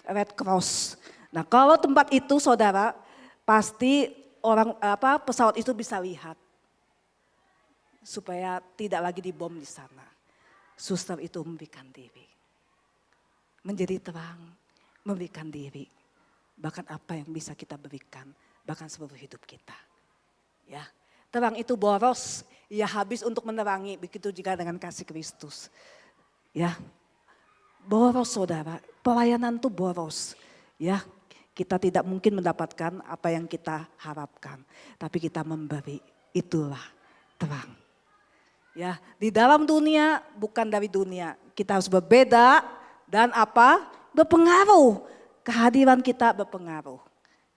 Red Cross. Nah kalau tempat itu saudara, pasti orang pesawat itu bisa lihat. Supaya tidak lagi dibom di sana. Suster itu memberikan diri. Menjadi terang, memberikan diri. Bahkan apa yang bisa kita berikan, bahkan seluruh hidup kita. Ya, terang itu boros, ia habis untuk menerangi, begitu juga dengan kasih Kristus. Ya, boros saudara, pelayanan itu boros. Ya, kita tidak mungkin mendapatkan apa yang kita harapkan. Tapi kita memberi, itulah terang. Ya, di dalam dunia bukan dari dunia. Kita harus berbeda dan apa? Berpengaruh. Kehadiran kita berpengaruh.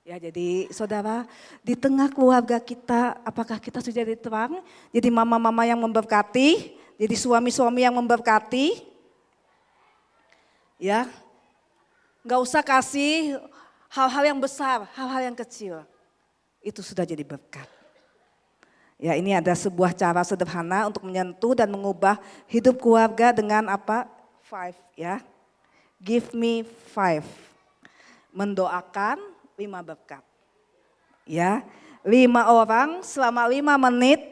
Ya, jadi saudara, di tengah keluarga kita, apakah kita sudah jadi terang? Jadi mama-mama yang memberkati, jadi suami-suami yang memberkati. Ya. Enggak usah kasih hal-hal yang besar, hal-hal yang kecil. Itu sudah jadi berkat. Ya, ini ada sebuah cara sederhana untuk menyentuh dan mengubah hidup keluarga dengan apa? 5 ya. Give me 5. Mendoakan 5 berkat. Ya, 5 orang selama 5 menit.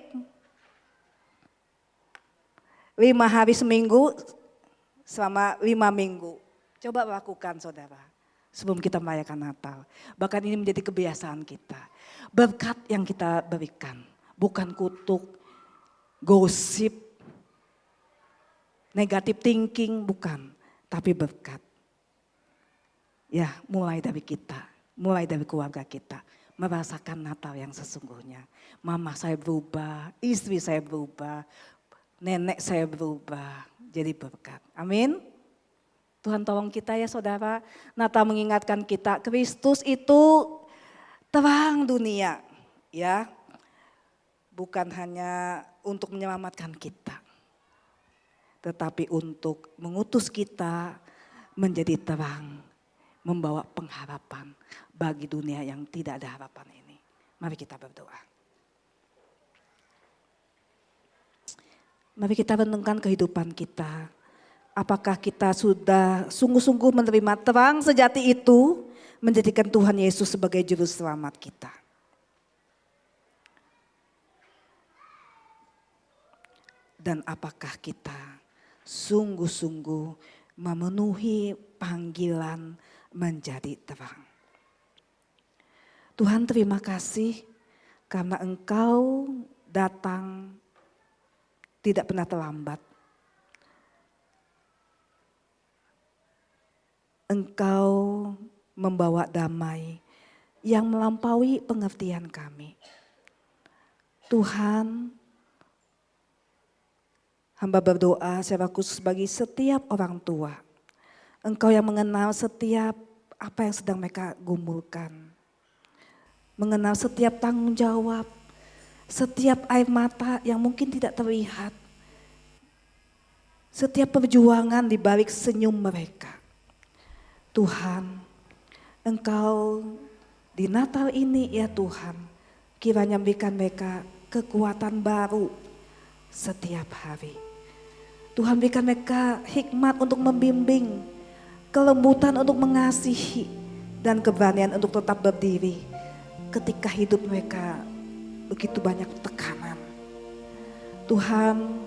5 hari seminggu selama 5 minggu. Coba lakukan saudara. Sebelum kita merayakan Natal. Bahkan ini menjadi kebiasaan kita. Berkat yang kita berikan. Bukan kutuk, gosip, negatif thinking, bukan. Tapi berkat. Ya mulai dari kita, mulai dari keluarga kita. Merasakan Natal yang sesungguhnya. Mama saya berubah, istri saya berubah, nenek saya berubah. Jadi berkat. Amin. Tuhan tolong kita ya saudara. Natal mengingatkan kita, Kristus itu terang dunia. Ya. Bukan hanya untuk menyelamatkan kita. Tetapi untuk mengutus kita menjadi terang. Membawa pengharapan bagi dunia yang tidak ada harapan ini. Mari kita berdoa. Mari kita renungkan kehidupan kita. Apakah kita sudah sungguh-sungguh menerima terang sejati itu. Menjadikan Tuhan Yesus sebagai juru selamat kita. Dan apakah kita sungguh-sungguh memenuhi panggilan menjadi terang. Tuhan terima kasih karena Engkau datang tidak pernah terlambat. Engkau membawa damai yang melampaui pengertian kami. Tuhan, hamba berdoa secara khusus bagi setiap orang tua. Engkau yang mengenal setiap apa yang sedang mereka gumulkan. Mengenal setiap tanggung jawab, setiap air mata yang mungkin tidak terlihat. Setiap perjuangan di balik senyum mereka. Tuhan, Engkau di Natal ini ya Tuhan, kiranya berikan mereka kekuatan baru setiap hari. Tuhan berikan mereka hikmat untuk membimbing, kelembutan untuk mengasihi, dan keberanian untuk tetap berdiri ketika hidup mereka begitu banyak tekanan. Tuhan,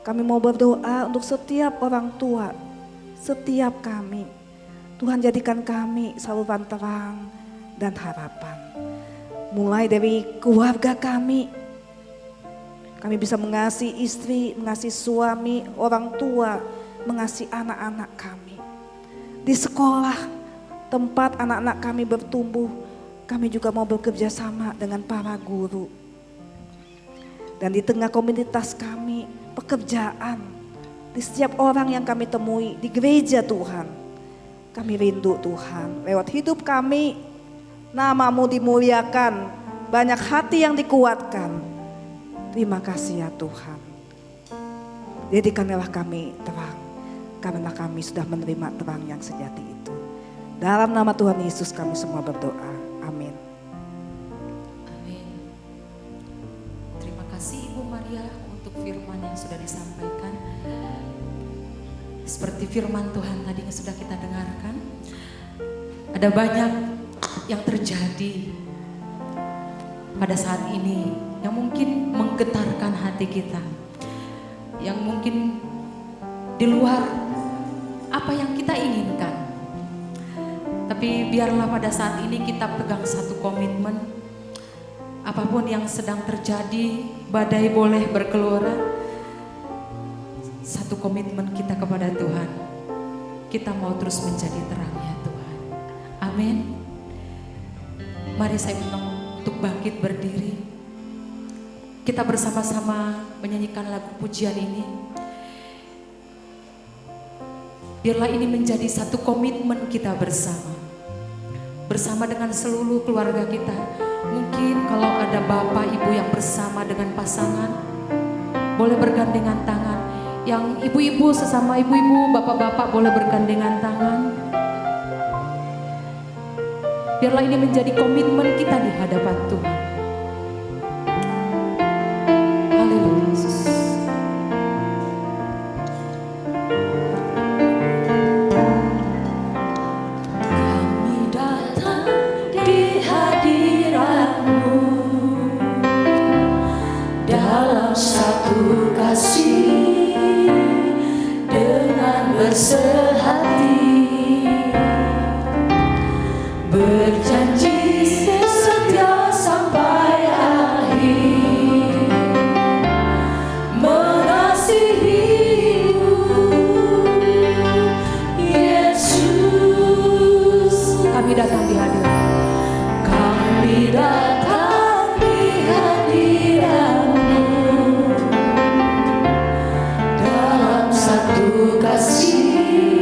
kami mau berdoa untuk setiap orang tua, setiap kami. Tuhan, jadikan kami saluran terang dan harapan. Mulai dari keluarga kami bisa mengasihi istri, mengasihi suami, orang tua, mengasihi anak-anak kami. Di sekolah, tempat anak-anak kami bertumbuh, kami juga mau bekerja sama dengan para guru. Dan di tengah komunitas kami, pekerjaan, di setiap orang yang kami temui, di gereja Tuhan, kami rindu Tuhan, lewat hidup kami, nama-Mu dimuliakan, banyak hati yang dikuatkan. Terima kasih ya Tuhan. Jadikanlah kami terang, karena kami sudah menerima terang yang sejati itu. Dalam nama Tuhan Yesus kami semua berdoa. Amin. Amin. Terima kasih Ibu Maria untuk firman yang sudah disampaikan. Seperti firman Tuhan tadi yang sudah kita dengarkan, ada banyak yang terjadi pada saat ini yang mungkin menggetarkan hati kita, yang mungkin di luar apa yang kita inginkan. Tapi biarlah pada saat ini kita pegang satu komitmen, apapun yang sedang terjadi, badai boleh bergelora, satu komitmen kita kepada Tuhan, kita mau terus menjadi terang ya Tuhan. Amin. Mari saya undang untuk bangkit berdiri. Kita bersama-sama menyanyikan lagu pujian ini. Biarlah ini menjadi satu komitmen kita bersama. Bersama dengan seluruh keluarga kita. Mungkin kalau ada bapak ibu yang bersama dengan pasangan, boleh bergandengan tangan. Yang ibu-ibu sesama ibu-ibu, bapak-bapak boleh bergandengan tangan. Biarlah ini menjadi komitmen kita di hadapan Tuhan. Haleluya Yesus. Kami datang di hadirat-Mu dalam satu kasih dengan bersehati, berjanji setia sampai akhir, mengasihi-Mu Yesus. Kami datang di hadirat. Kami datang di hadirat-Mu dalam satu kasih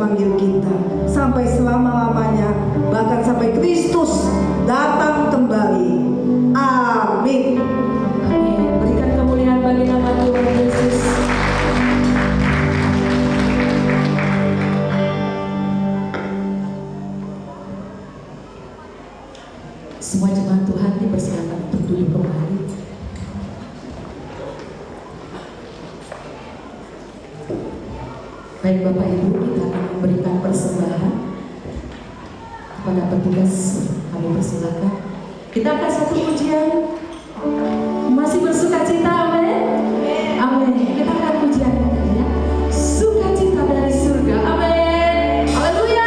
memanggil kita sampai selama-lamanya, bahkan sampai Kristus datang kembali. Amin. Amin. Berikan kemuliaan bagi nama Tuhan Yesus. Semua jemaat Tuhan dipersilakan untuk duduk kembali. Baik Bapak Ibu, kita akan memberikan persembahan kepada petugas. Kami persilakan. Kita akan satu pujian. Masih bersuka cita, amin. Amin. Kita akan pujian ya. Sukacita dari surga, amin. Haleluya.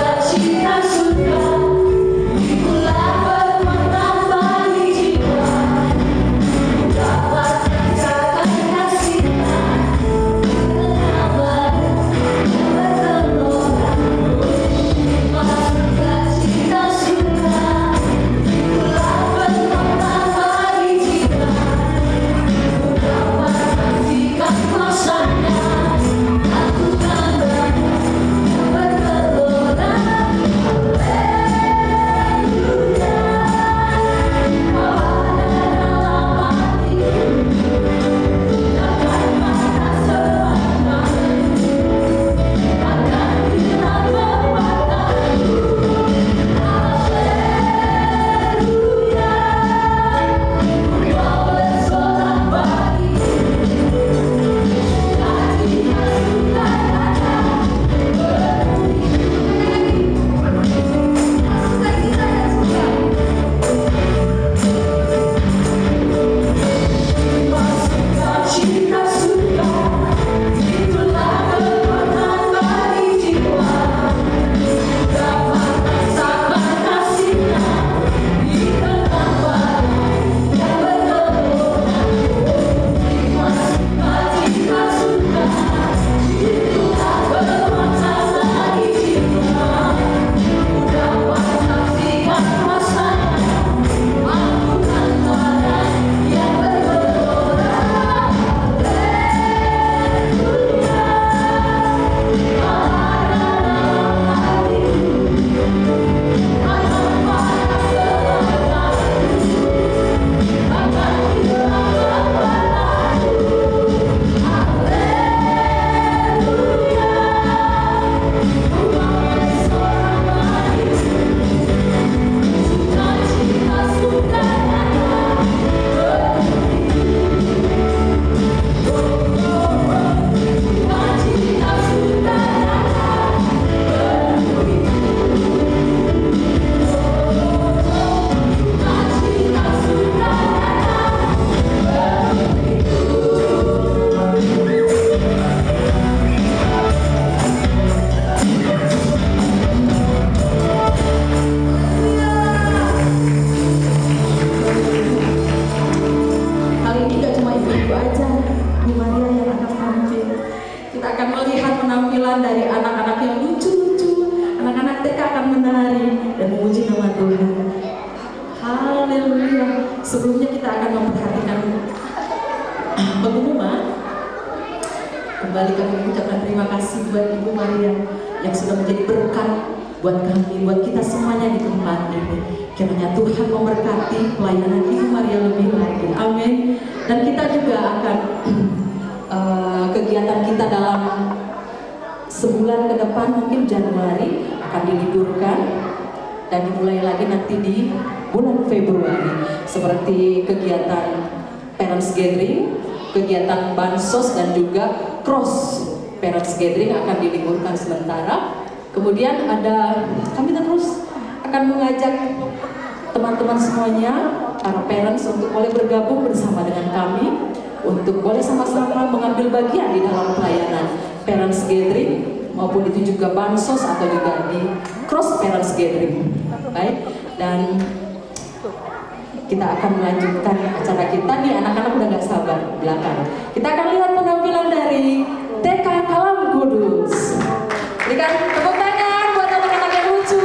Sukacita surga, itulah bermanfaat bagi jiwa. Dapat rasakan kasihnya, kenalan yang bergelora. Sukacita surga, itulah bermanfaat bagi jiwa. Dapat saksikan kuasanya, lakukan yang bergelora. Sukacita surga, itulah bermanfaat bagi jiwa. Dapat rasakan kasihnya, dikenakan yang bergelora. Sukacita surga, itulah bermanfaat bagi jiwa. Dapat saksikan kuasanya, lakukan yang bergelora. Kali ini gak cuma ibu-ibu aja, Bu Maria yang akan tampil. Kita akan melihat penampilan dari anak-anak yang lucu-lucu. Anak-anak TK akan menari dan memuji nama Tuhan. Haleluya. Sebelumnya kita akan memperhatikan pengumuman. Kembali kami mengucapkan terima kasih buat Ibu Maria yang sudah menjadi berkat buat kami, buat kita semuanya di tempat ini. Kiranya Tuhan memberkati pelayanan Ibu Maria lebih lagi. Amin. Dan kita juga akan kegiatan kita dalam sebulan ke depan, mungkin Januari akan diliburkan dan dimulai lagi nanti di bulan Februari, seperti kegiatan Parents Gathering, kegiatan bansos dan juga cross Parents Gathering akan diliburkan sementara. Kemudian kami terus akan mengajak teman-teman semuanya, para parents untuk boleh bergabung bersama dengan kami, untuk boleh sama-sama mengambil bagian di dalam pelayanan Parents Gathering maupun itu juga bansos atau juga di cross Parents Gathering. Baik, dan kita akan melanjutkan acara kita nih, anak-anak udah gak sabar belakang. Kita akan lihat penampilan dari dari TK Kalam Kudus. Berikan tepuk tangan buat anak-anak yang lucu.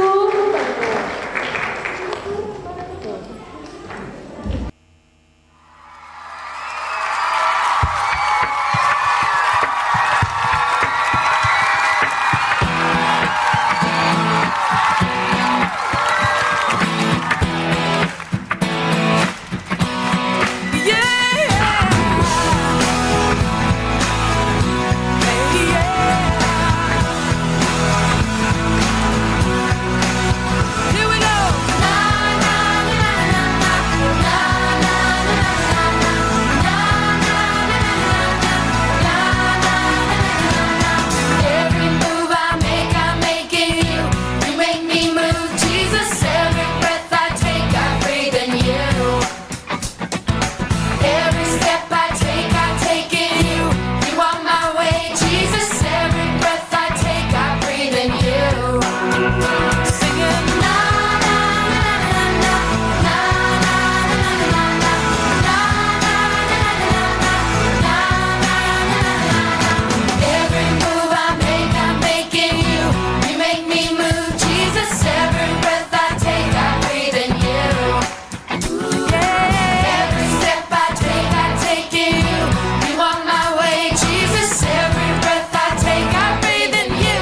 Every move I make, I'm making you. You make me move, Jesus. Every breath I take, I breathe in you. Every step I take in you. You are my way, Jesus. Every breath I take, I breathe in you. Singing na na na na na na na na na na Every move I make, I'm making you. You make me move, Jesus. Every breath I breathe in you. Every step I take in you. You are my way, Jesus. Every breath I breathe in you.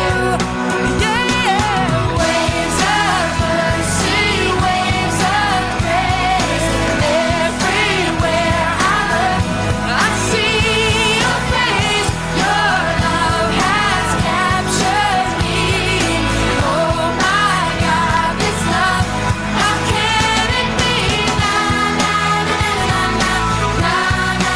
Waves of mercy, waves of grace. Everywhere I look, I see your face. Your love has captured me. Oh my God, this love, how can it be? Na na na na na na na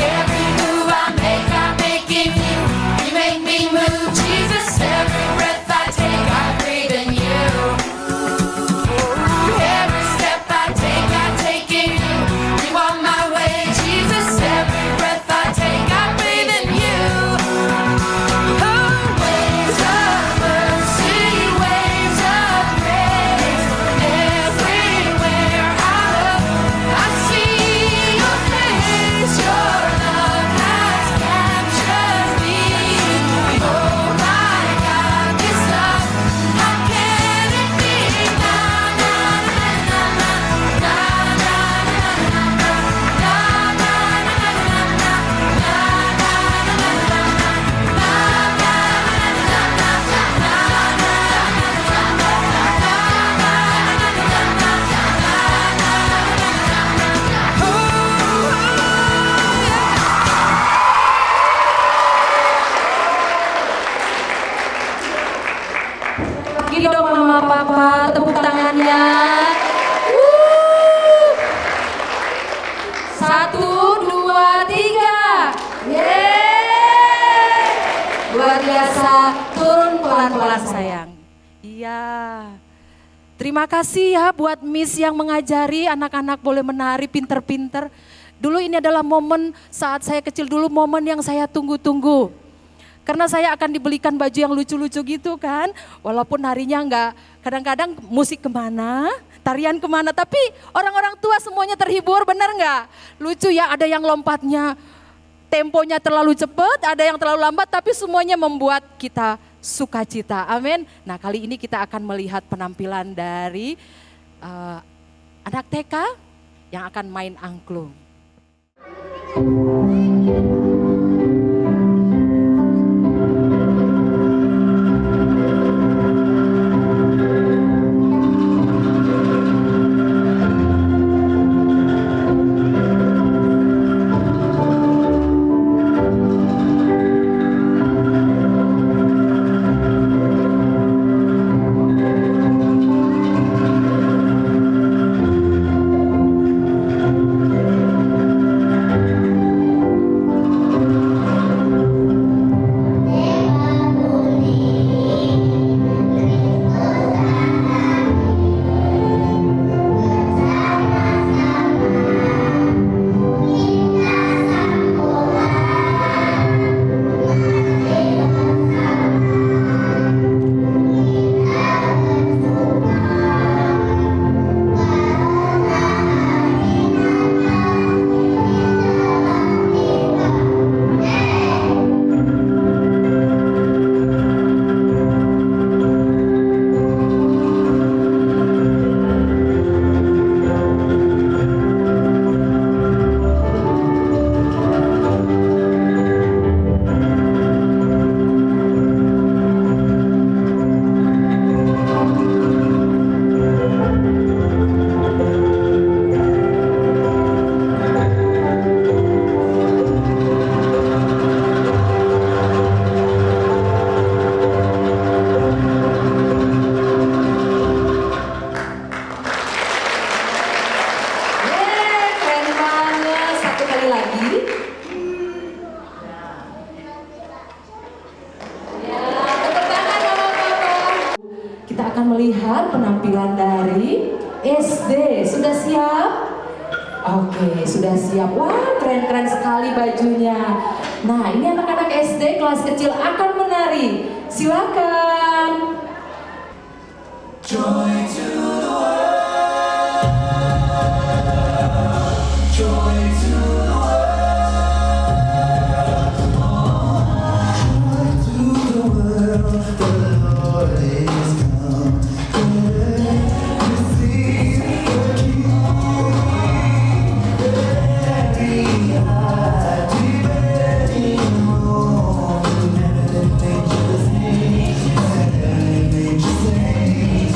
Every move I make, I'm making you. You make me move, Jesus. Every breath I breathe in you. Every step I take in you. You are my way, Jesus. Every breath I breathe in you. Oh, waves of mercy, waves of grace. Everywhere I look, I see your face. Your love has captured me. Oh my God, this love, how can it be? Na na na na na na Lagi dong mama papa, tepuk tangannya. Wuh. 1, 2, 3. Yeay. Luar biasa, turun pelan-pelan sayang. Iya. Terima kasih ya buat Miss yang mengajari anak-anak boleh menari pinter-pinter. Dulu ini adalah momen saat saya kecil dulu, momen yang saya tunggu-tunggu. Karena saya akan dibelikan baju yang lucu-lucu gitu kan. Walaupun harinya enggak, kadang-kadang musik kemana, tarian kemana. Tapi orang-orang tua semuanya terhibur, benar enggak? Lucu ya, ada yang lompatnya temponya terlalu cepat, ada yang terlalu lambat. Tapi semuanya membuat kita sukacita, amin. Nah kali ini kita akan melihat penampilan dari anak TK yang akan main angklung. penampilan dari SD. Sudah siap? Oke, sudah siap. Wah, keren-keren sekali bajunya. Nah, ini anak-anak SD kelas kecil akan menari. Silakan. Joy to the world. Joy to the world. Joy to the world. The Lord is come. Receive the King. Every heart depending on heaven and nature sings. Heaven and nature sings.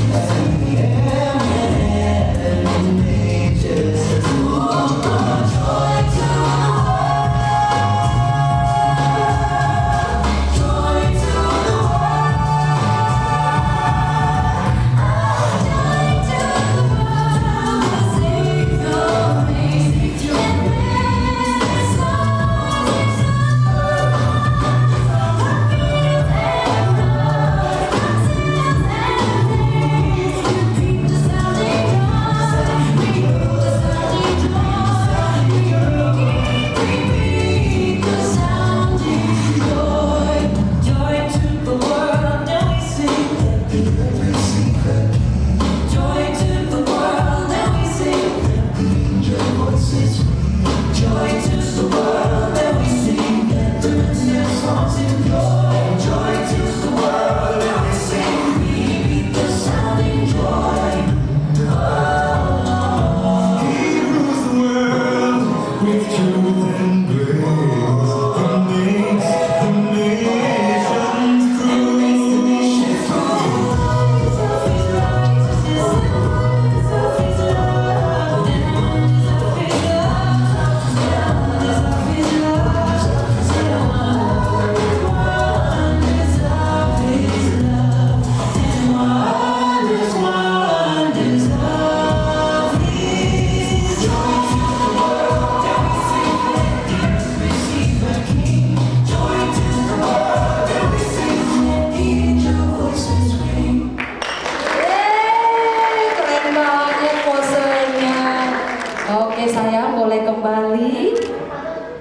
Oke, saya boleh kembali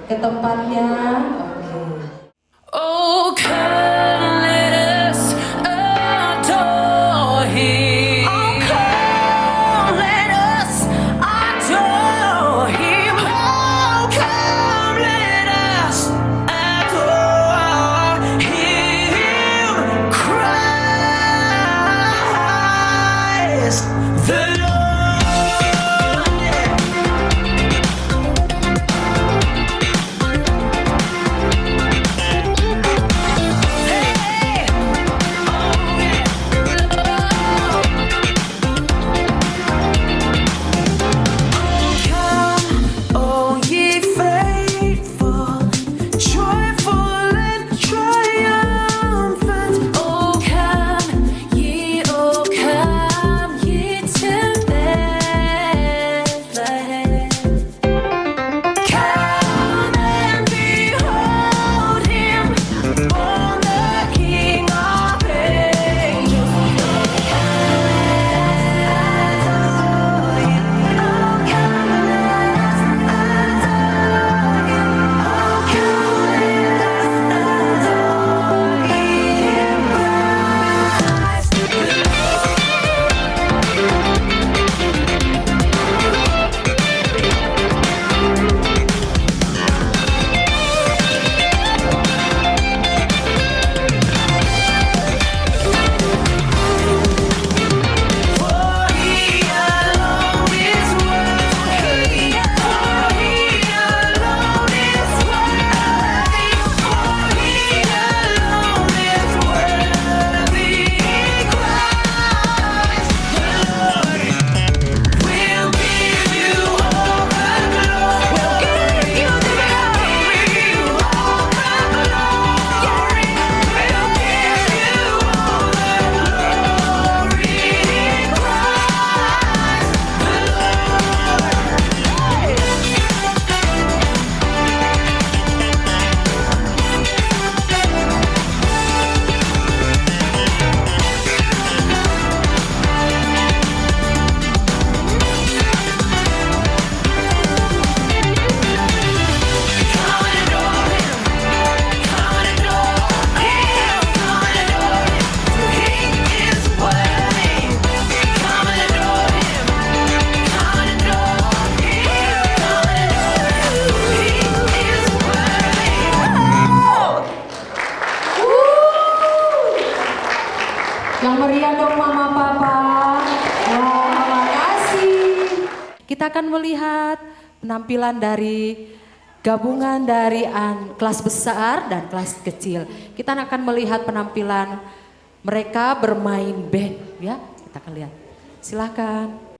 ke tempatnya. Oke. Oh, come let us adore Him. Oh, come let us adore Him. Oh, come let us adore Him. Christ the Lord. kita akan melihat penampilan dari gabungan dari kelas besar dan kelas kecil. Kita akan melihat penampilan mereka bermain band ya. Kita akan lihat. Silakan.